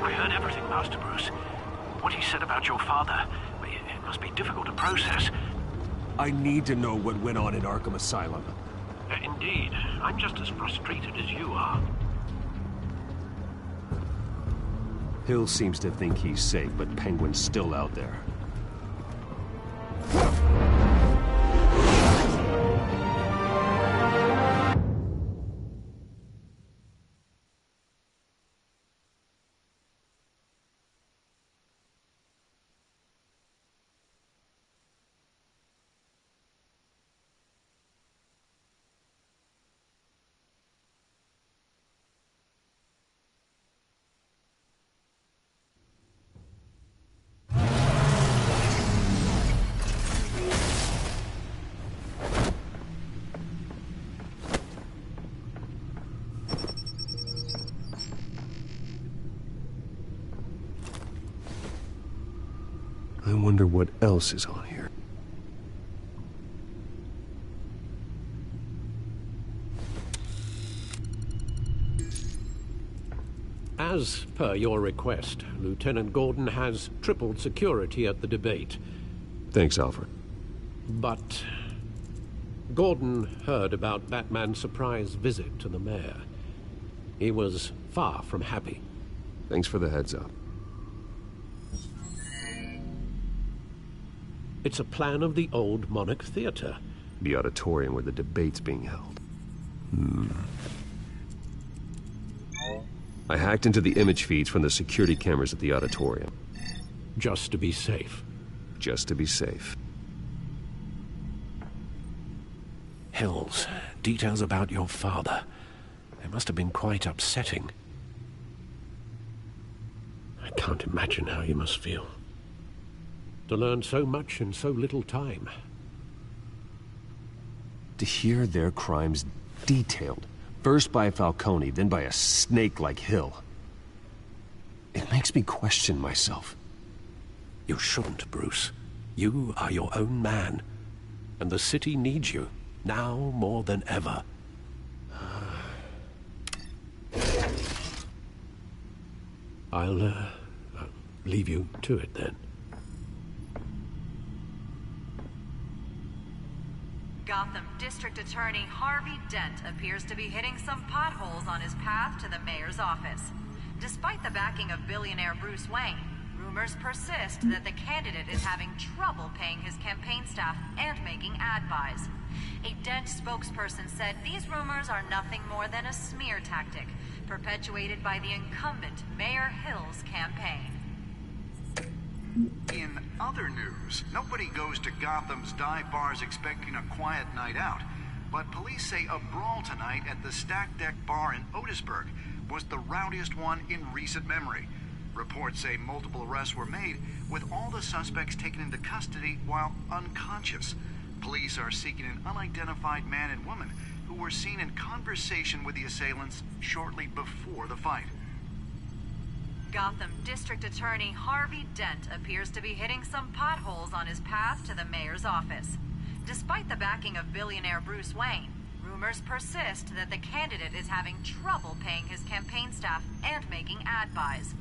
[SPEAKER 7] I heard everything, Master Bruce. What he said about your father, it must be difficult to process.
[SPEAKER 8] I need to know what went on in Arkham Asylum.
[SPEAKER 7] Indeed. I'm just as frustrated as you are.
[SPEAKER 8] Hill seems to think he's safe, but Penguin's still out there. I wonder what else is on here.
[SPEAKER 9] As per your request, Lieutenant Gordon has tripled security at the debate.
[SPEAKER 8] Thanks, Alfred.
[SPEAKER 9] But Gordon heard about Batman's surprise visit to the mayor. He was far from happy.
[SPEAKER 8] Thanks for the heads up.
[SPEAKER 9] It's a plan of the old Monarch Theater.
[SPEAKER 8] The auditorium where the debate's being held. I hacked into the image feeds from the security cameras at the auditorium.
[SPEAKER 9] Just to be safe.
[SPEAKER 8] Just to be safe.
[SPEAKER 9] Hills, details about your father. They must have been quite upsetting. I can't imagine how you must feel. To learn so much in so little time.
[SPEAKER 8] To hear their crimes detailed, first by Falcone, then by a snake like Hill. It makes me question myself.
[SPEAKER 9] You shouldn't, Bruce. You are your own man. And the city needs you, now more than ever. I'll leave you to it then.
[SPEAKER 20] Gotham District Attorney Harvey Dent appears to be hitting some potholes on his path to the mayor's office. Despite the backing of billionaire Bruce Wayne, rumors persist that the candidate is having trouble paying his campaign staff and making ad buys. A Dent spokesperson said these rumors are nothing more than a smear tactic, perpetuated by the incumbent Mayor Hill's campaign.
[SPEAKER 21] In other news, nobody goes to Gotham's dive bars expecting a quiet night out, but police say a brawl tonight at the Stack Deck Bar in Otisburg was the rowdiest one in recent memory. Reports say multiple arrests were made, with all the suspects taken into custody while unconscious. Police are seeking an unidentified man and woman who were seen in conversation with the assailants shortly before the fight.
[SPEAKER 20] Gotham District Attorney Harvey Dent appears to be hitting some potholes on his path to the mayor's office. Despite the backing of billionaire Bruce Wayne, rumors persist that the candidate is having trouble paying his campaign staff and making ad buys.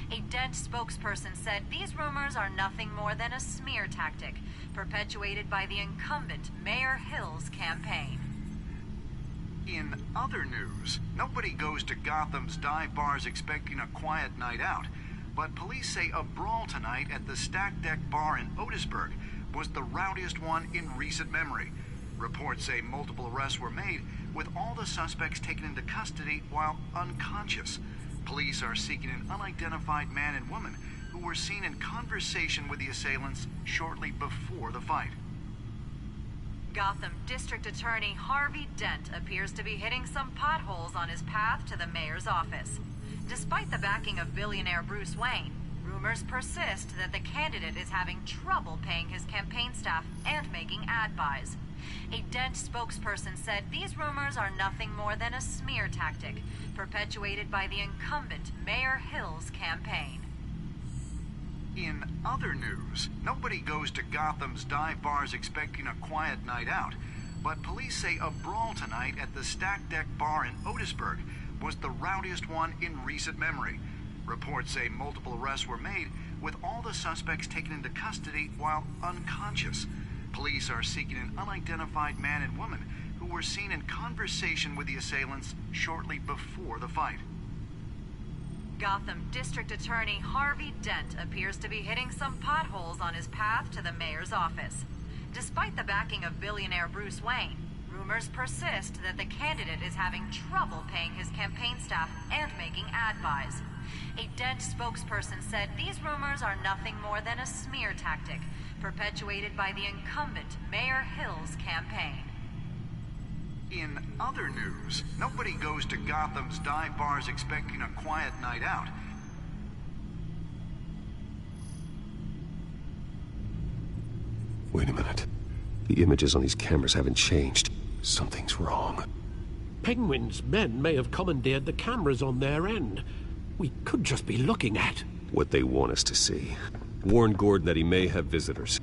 [SPEAKER 20] A Dent spokesperson said these rumors are nothing more than a smear tactic, perpetuated by the incumbent Mayor Hill's campaign.
[SPEAKER 21] In other news, nobody goes to Gotham's dive bars expecting a quiet night out, but police say a brawl tonight at the Stack Deck Bar in Otisburg was the rowdiest one in recent memory. Reports say multiple arrests were made, with all the suspects taken into custody while unconscious. Police are seeking an unidentified man and woman who were seen in conversation with the assailants shortly before the fight.
[SPEAKER 20] Gotham District Attorney Harvey Dent appears to be hitting some potholes on his path to the mayor's office. Despite the backing of billionaire Bruce Wayne, rumors persist that the candidate is having trouble paying his campaign staff and making ad buys. A Dent spokesperson said these rumors are nothing more than a smear tactic, perpetuated by the incumbent Mayor Hill's campaign.
[SPEAKER 21] In other news, nobody goes to Gotham's dive bars expecting a quiet night out, but police say a brawl tonight at the Stack Deck Bar in Otisburg was the rowdiest one in recent memory. Reports say multiple arrests were made, with all the suspects taken into custody while unconscious. Police are seeking an unidentified man and woman who were seen in conversation with the assailants shortly before the fight.
[SPEAKER 20] Gotham District Attorney Harvey Dent appears to be hitting some potholes on his path to the mayor's office. Despite the backing of billionaire Bruce Wayne, rumors persist that the candidate is having trouble paying his campaign staff and making ad buys. A Dent spokesperson said these rumors are nothing more than a smear tactic, perpetuated by the incumbent Mayor Hill's campaign.
[SPEAKER 21] In other news, nobody goes to Gotham's dive bars expecting a quiet night out.
[SPEAKER 8] Wait a minute. The images on these cameras haven't changed. Something's wrong.
[SPEAKER 9] Penguin's men may have commandeered the cameras on their end. We could just be looking at
[SPEAKER 8] what they want us to see. Warn Gordon that he may have visitors.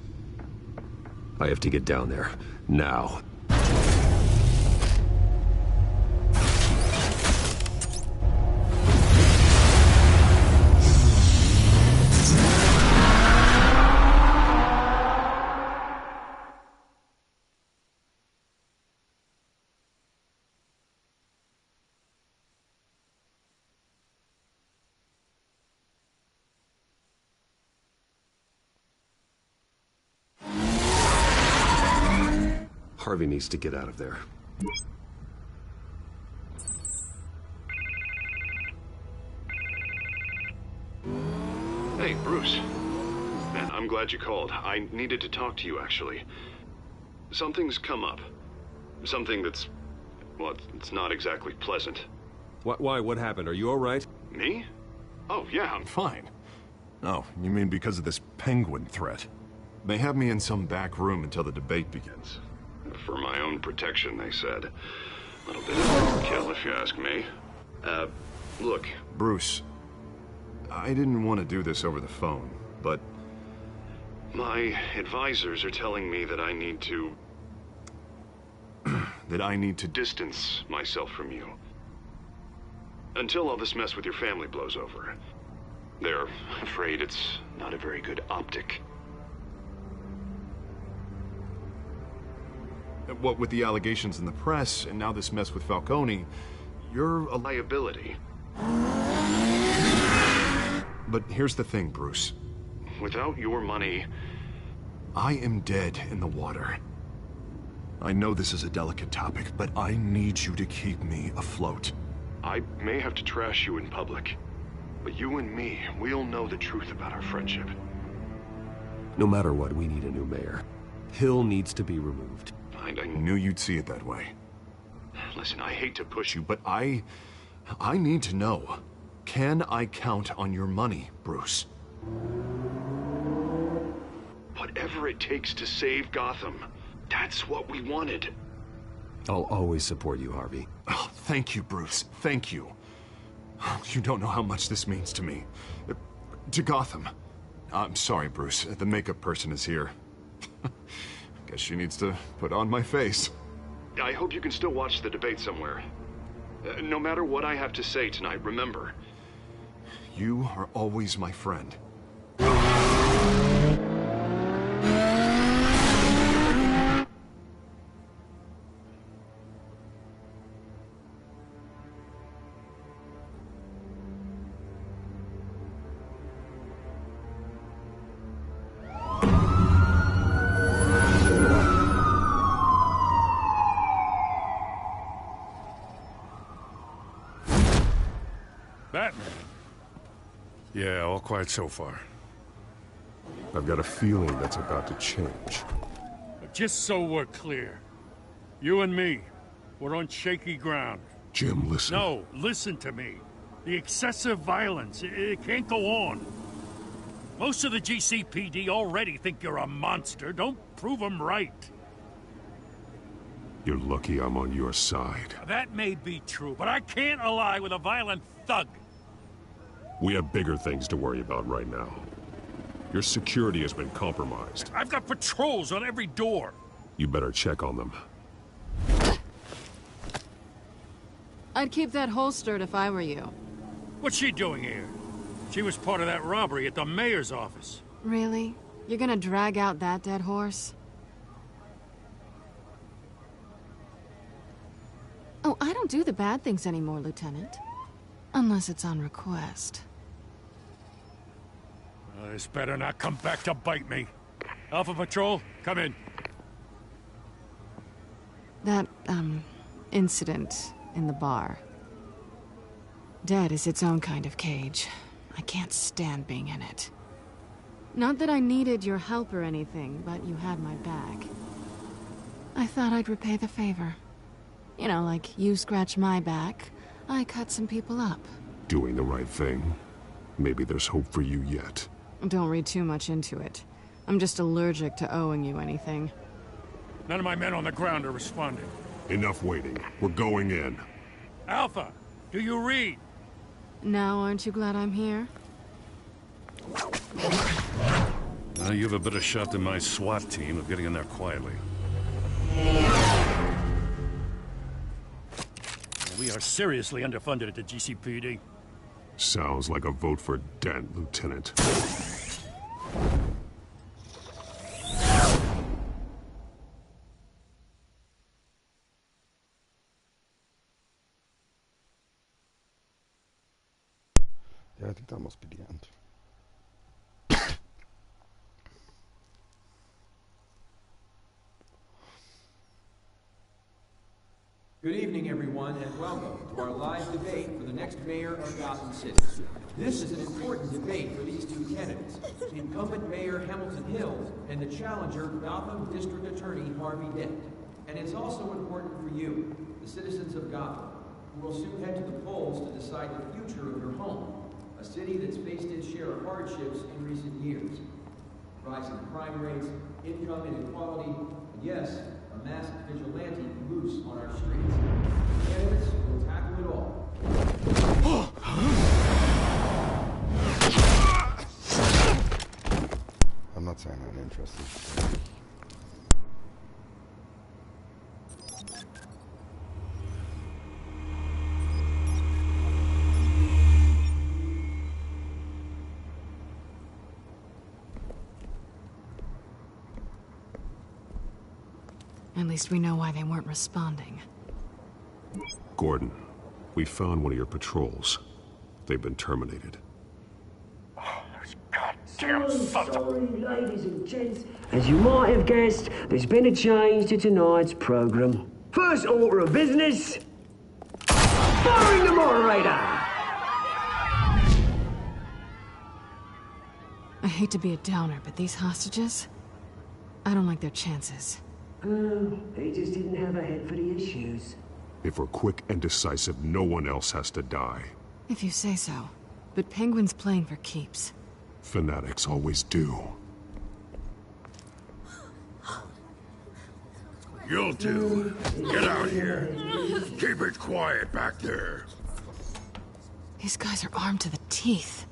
[SPEAKER 8] I have to get down there. Now. Harvey needs to get out of there.
[SPEAKER 22] Hey, Bruce. Man, I'm glad you called. I needed to talk to you, actually. Something's come up. Something that's... well, it's not exactly pleasant.
[SPEAKER 8] Why? What happened? Are you all right?
[SPEAKER 22] Me? Oh, yeah, I'm fine.
[SPEAKER 3] Oh, you mean because of this penguin threat? They have me in some back room until the debate begins.
[SPEAKER 22] For my own protection, they said. A little bit of overkill, if you ask me. Look.
[SPEAKER 3] Bruce, I didn't want to do this over the phone, but...
[SPEAKER 22] my advisors are telling me that I need to...
[SPEAKER 3] that I need to...
[SPEAKER 22] distance myself from you. Until all this mess with your family blows over. They're afraid it's not a very good optic.
[SPEAKER 3] What with the allegations in the press, and now this mess with Falcone, you're a
[SPEAKER 22] Liability.
[SPEAKER 3] But here's the thing, Bruce.
[SPEAKER 22] Without your money...
[SPEAKER 3] I am dead in the water. I know this is a delicate topic, but I need you to keep me afloat.
[SPEAKER 22] I may have to trash you in public, but you and me, we'll know the truth about our friendship.
[SPEAKER 8] No matter what, we need a new mayor. Hill needs to be removed.
[SPEAKER 3] I knew you'd see it that way.
[SPEAKER 22] Listen, I hate to push you,
[SPEAKER 3] But I need to know. Can I count on your money, Bruce?
[SPEAKER 22] whatever it takes to save Gotham. That's what we wanted.
[SPEAKER 8] I'll always support you, Harvey.
[SPEAKER 3] Oh, thank you, Bruce. Thank you. You don't know how much this means to me. To Gotham. I'm sorry, Bruce. The makeup person is here. Guess she needs to put on my face.
[SPEAKER 22] I hope you can still watch the debate somewhere. No matter what I have to say tonight, remember.
[SPEAKER 3] You are always my friend.
[SPEAKER 5] Batman. Yeah, all quiet so far.
[SPEAKER 6] I've got a feeling that's about to change.
[SPEAKER 5] Just so we're clear, you and me, we're on shaky ground.
[SPEAKER 6] Jim, listen.
[SPEAKER 5] No, listen to me. The excessive violence, it can't go on. Most of the GCPD already think you're a monster. Don't prove them right.
[SPEAKER 6] You're lucky I'm on your side.
[SPEAKER 5] That may be true, but I can't ally with a violent thug.
[SPEAKER 6] We have bigger things to worry about right now. Your security has been compromised.
[SPEAKER 5] I've got patrols on every door.
[SPEAKER 6] You better check on them.
[SPEAKER 18] I'd keep that holstered if I were you.
[SPEAKER 5] What's she doing here? She was part of that robbery at the mayor's office.
[SPEAKER 18] Really? You're gonna drag out that dead horse? Oh, I don't do the bad things anymore, Lieutenant. Unless it's on request.
[SPEAKER 5] This better not come back to bite me. Alpha Patrol, come in.
[SPEAKER 18] That, incident in the bar. Dead is its own kind of cage. I can't stand being in it. Not that I needed your help or anything, but you had my back. I thought I'd repay the favor. You know, like you scratch my back, I cut some people up.
[SPEAKER 6] Doing the right thing. Maybe there's hope for you yet.
[SPEAKER 18] Don't read too much into it. I'm just allergic to owing you anything.
[SPEAKER 5] None of my men on the ground are responding.
[SPEAKER 6] Enough waiting. We're going in.
[SPEAKER 5] Alpha, do you read?
[SPEAKER 18] Now aren't you glad I'm here?
[SPEAKER 5] You have a better shot than my SWAT team of getting in there quietly. We are seriously underfunded at the GCPD.
[SPEAKER 6] Sounds like a vote for Dent, Lieutenant.
[SPEAKER 10] Jag tyckte han måste bli Dent.
[SPEAKER 23] Good evening, everyone, and welcome to our live debate for the next mayor of Gotham City. This is an important debate for these two candidates, incumbent Mayor Hamilton Hill and the challenger, Gotham District Attorney Harvey Dent. And it's also important for you, the citizens of Gotham, who will soon head to the polls to decide the future of your home, a city that's faced its share of hardships in recent years. Rising crime rates, income inequality, and yes, a masked vigilante loose on our streets. Candidates will tackle it all.
[SPEAKER 10] I'm not saying I'm interested.
[SPEAKER 18] At least we know why they weren't responding.
[SPEAKER 6] Gordon, we found one of your patrols. They've been terminated.
[SPEAKER 2] Sorry, ladies and gents. As you might have guessed, there's been a change to tonight's program. First order of business, firing the moderator!
[SPEAKER 18] I hate to be a downer, but these hostages, I don't like their chances.
[SPEAKER 2] He just didn't have a head for the issues.
[SPEAKER 6] If we're quick and decisive, no one else has to die.
[SPEAKER 18] If you say so. But Penguin's playing for keeps.
[SPEAKER 6] Fanatics always do.
[SPEAKER 13] You'll do. Get out here. Keep it quiet back there.
[SPEAKER 18] These guys are armed to the teeth.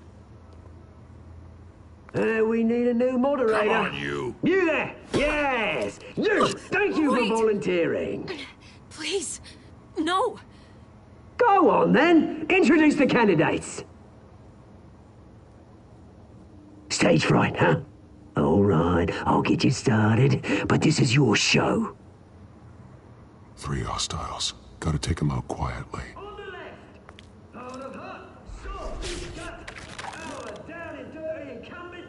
[SPEAKER 2] We need a new moderator.
[SPEAKER 13] Come on, you.
[SPEAKER 2] You there! Yes! You! Thank you for volunteering.
[SPEAKER 15] Please, no.
[SPEAKER 2] Go on, then. Introduce the candidates. Stage fright, huh? All right, I'll get you started, but this is your show.
[SPEAKER 6] 3 hostiles. Gotta take them out quietly.
[SPEAKER 2] On the left, hard of heart, soft, gut, our down and dirty incumbent,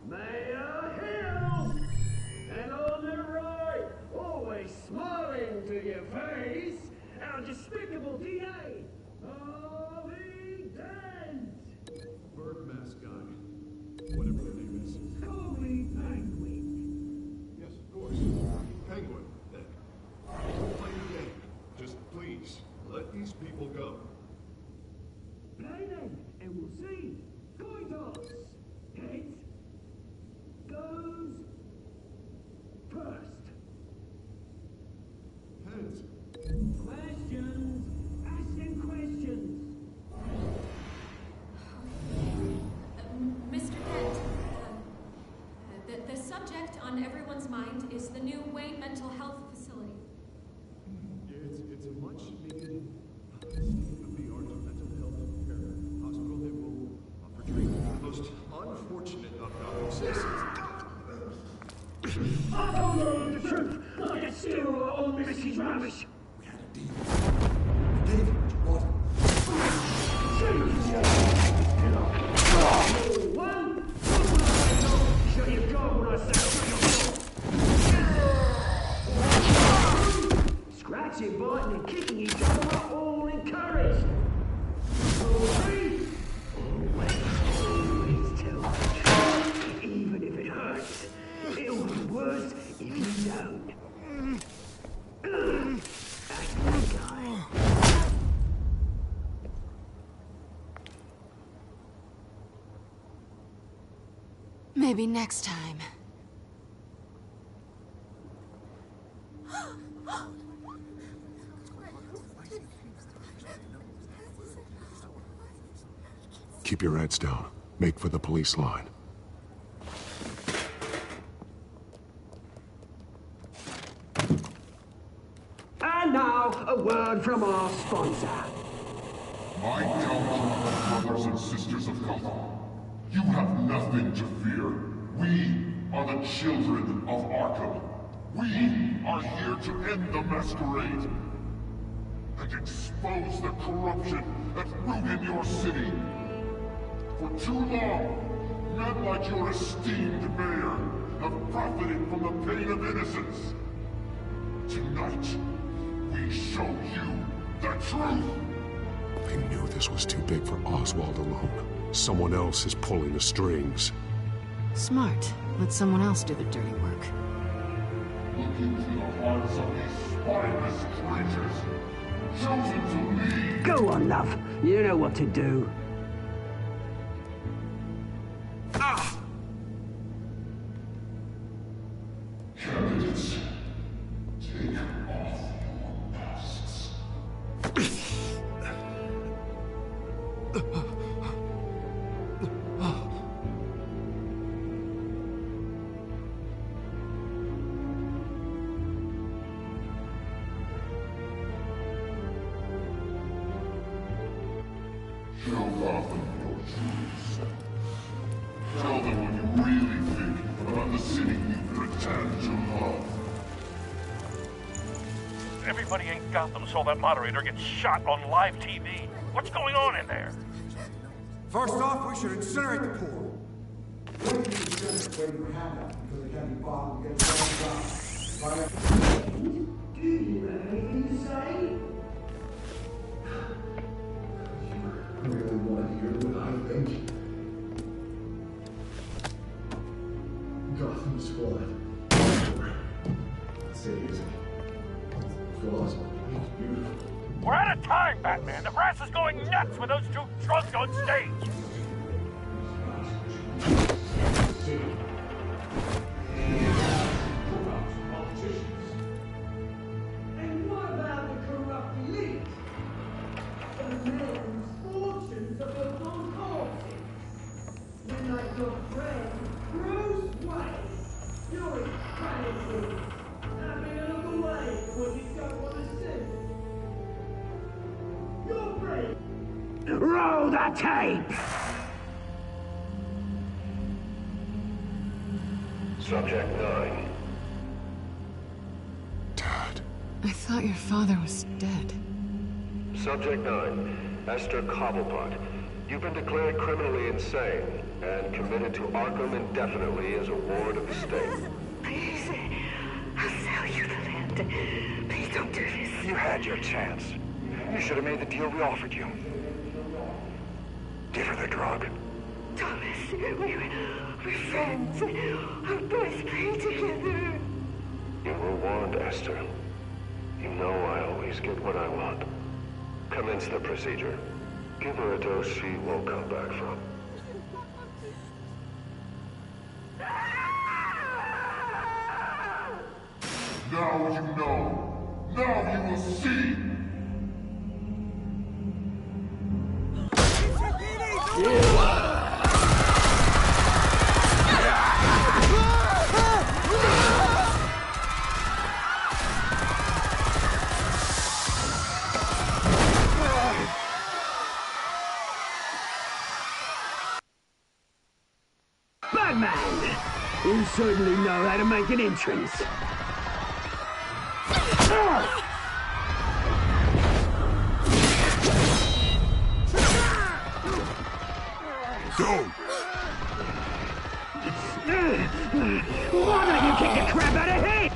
[SPEAKER 2] Mayor Hill. And on the right, always smiling to your face, our despicable DA, Harvey Dent.
[SPEAKER 3] Bird mask guy. Whatever your name is.
[SPEAKER 2] Call me Penguin.
[SPEAKER 3] Yes, of course. Penguin, then. Don't play the game. Just please, let these people go.
[SPEAKER 2] Play then, and we'll see. Coin toss. Heads goes first.
[SPEAKER 3] Heads.
[SPEAKER 2] Questions. Ask them questions.
[SPEAKER 4] Mr. Kent, the subject on everyone's mind is the new Wayne Mental Health Facility.
[SPEAKER 3] It's a much needed state-of-the-art mental health care hospital that will offer treatment. The most unfortunate of our citizens.
[SPEAKER 2] I told you the truth, like a steal on Mrs. Ramish.
[SPEAKER 19] We had a deal. David, what?
[SPEAKER 2] One, show you God when I say scratching, biting, and kicking each other are all encouraged. Three, always tell the truth, even if it hurts. It'll be worse if you don't. That's the guy.
[SPEAKER 18] Maybe next time.
[SPEAKER 6] Keep your heads down. Make for the police line.
[SPEAKER 2] And now, a word from our sponsor.
[SPEAKER 12] My gallant brothers and sisters of Gotham, you have nothing to fear. We are the children of Arkham. We are here to end the masquerade and expose the corruption that ruined your city. For too long, men like your esteemed mayor have profited from the pain of innocence. Tonight, we show you the truth.
[SPEAKER 6] They knew this was too big for Oswald alone. Someone else is pulling the strings.
[SPEAKER 18] Smart. Let someone else do the dirty work.
[SPEAKER 12] Look into the hearts of these spineless creatures, chosen to lead.
[SPEAKER 2] Go on, love. You know what to do.
[SPEAKER 12] Candidates, take off your masks. Show Gotham your truths. Tell them what you really think about the city you pretend to love.
[SPEAKER 5] Everybody in Gotham saw that moderator get shot on live TV. What's going on in there?
[SPEAKER 19] First off, we should incinerate the pool.
[SPEAKER 2] Do you have anything to say? You really want to hear what I think? Gotham Squad. Say it isn't. Flaws, it's beautiful.
[SPEAKER 5] We're out of time, Batman. The brass is going nuts with those two drunks on stage.
[SPEAKER 2] And what about the corrupt elite? The men whose fortunes are built on horses. You're like your friend, Bruce Wayne. You're crazy. Having a look away from what you don't want to see. You're brave. Roll the tape!
[SPEAKER 22] Subject 9.
[SPEAKER 18] I thought your father was dead.
[SPEAKER 22] Subject 9, Esther Cobblepot. You've been declared criminally insane and committed to Arkham indefinitely as a ward of the state.
[SPEAKER 11] Please, I'll sell you the land. Please don't do this.
[SPEAKER 21] You had your chance. You should have made the deal we offered you. Give her the drug.
[SPEAKER 11] Thomas, we're friends. Our boys play together.
[SPEAKER 22] You were warned, Esther. You know I always get what I want. Commence the procedure. Give her a dose she won't come back from.
[SPEAKER 12] Now you know. Now you will see.
[SPEAKER 2] Batman! You certainly know how to make an entrance.
[SPEAKER 17] Don't!
[SPEAKER 2] Why don't you kick the crap out of him?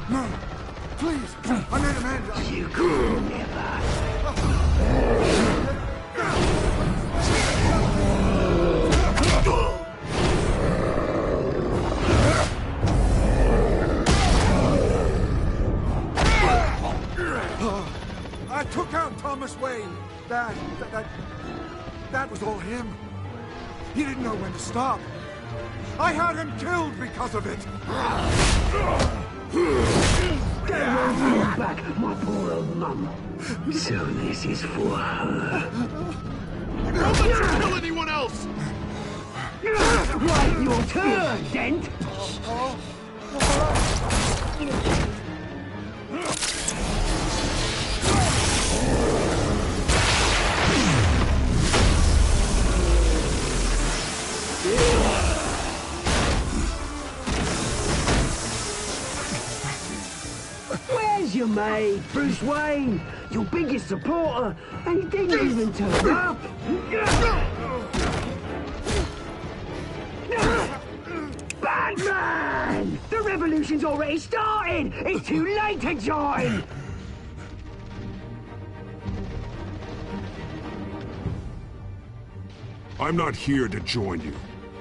[SPEAKER 19] No, please, I made Amanda.
[SPEAKER 2] You could never.
[SPEAKER 19] I took out Thomas Wayne. That was all him. He didn't know when to stop. I had him killed because of it.
[SPEAKER 2] Get away back, my poor old mum. So this is for her.
[SPEAKER 17] Don't let you kill anyone else!
[SPEAKER 2] Right, your turn, Dent. Where's your mate, Bruce Wayne? Your biggest supporter, and he didn't even turn up. Batman! The revolution's already started! It's too late to join!
[SPEAKER 6] I'm not here to join you.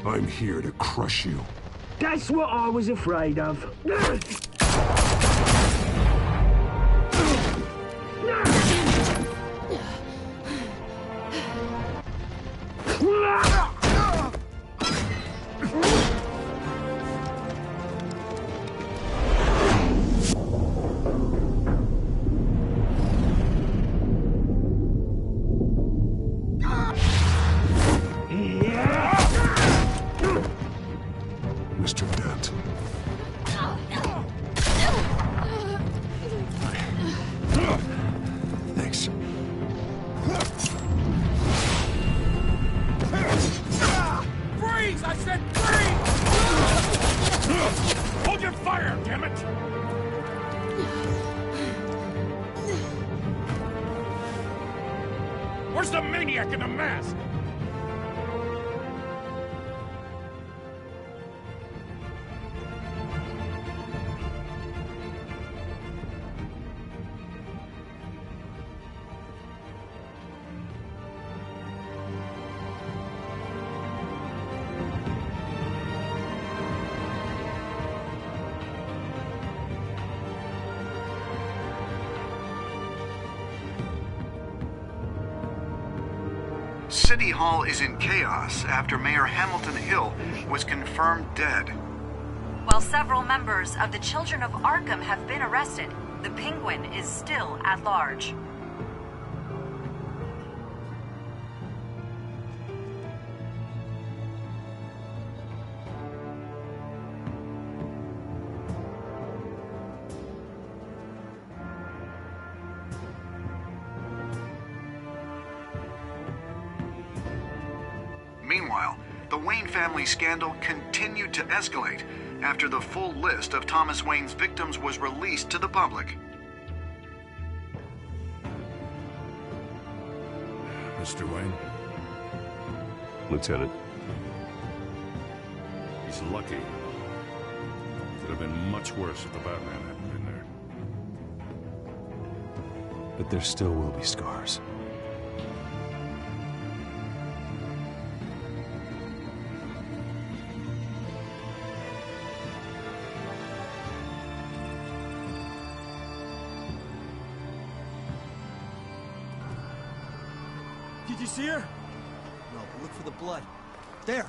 [SPEAKER 6] I'm here to crush you.
[SPEAKER 2] That's what I was afraid of.
[SPEAKER 6] Mr. Dent. Thanks.
[SPEAKER 13] Where's the maniac in the mask?
[SPEAKER 21] City Hall is in chaos after Mayor Hamilton Hill was confirmed dead.
[SPEAKER 20] While several members of the Children of Arkham have been arrested, the Penguin is still at large.
[SPEAKER 21] Meanwhile, the Wayne family scandal continued to escalate after the full list of Thomas Wayne's victims was released to the public.
[SPEAKER 13] Mr. Wayne?
[SPEAKER 8] Lieutenant.
[SPEAKER 5] He's lucky. Could have been much worse if the Batman hadn't been there.
[SPEAKER 8] But there still will be scars.
[SPEAKER 2] Did you see her?
[SPEAKER 1] No, but look for the blood. There!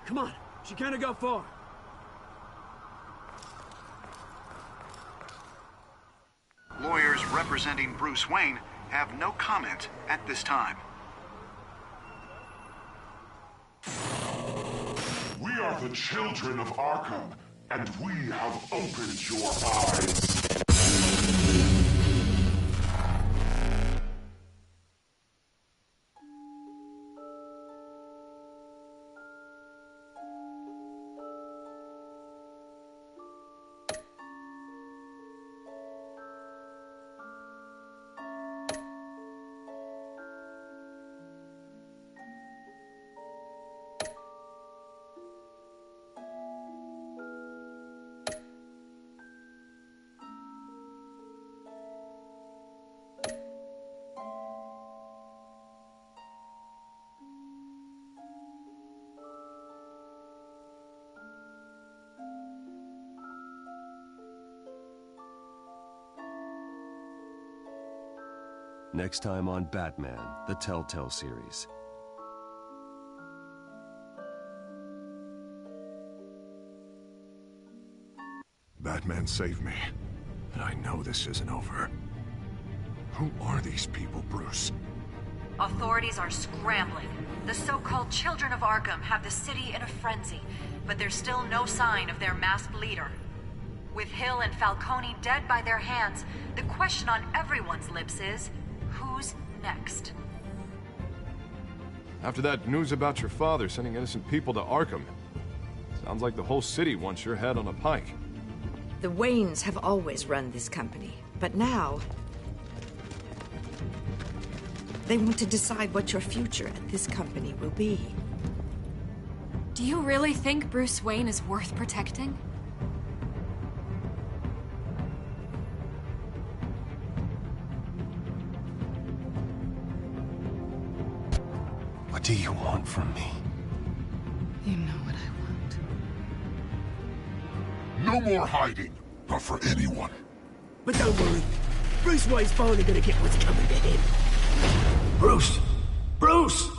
[SPEAKER 2] Come on, she can't have got far.
[SPEAKER 21] Lawyers representing Bruce Wayne have no comment at this time.
[SPEAKER 12] We are the children of Arkham, and we have opened your eyes.
[SPEAKER 8] Next time on Batman, the Telltale series.
[SPEAKER 3] Batman saved me, and I know this isn't over. Who are these people, Bruce?
[SPEAKER 20] Authorities are scrambling. The so-called Children of Arkham have the city in a frenzy, but there's still no sign of their masked leader. With Hill and Falcone dead by their hands, the question on everyone's lips is, who's next?
[SPEAKER 17] After that news about your father sending innocent people to Arkham, sounds like the whole city wants your head on a pike.
[SPEAKER 14] The Waynes have always run this company, but now they want to decide what your future at this company will be.
[SPEAKER 4] Do you really think Bruce Wayne is worth protecting?
[SPEAKER 8] What do you want from me?
[SPEAKER 18] You know what I
[SPEAKER 12] No
[SPEAKER 18] want.
[SPEAKER 12] more hiding, not for anyone.
[SPEAKER 2] But don't worry, Bruce Wayne's finally gonna get what's coming to him.
[SPEAKER 3] Bruce! Bruce!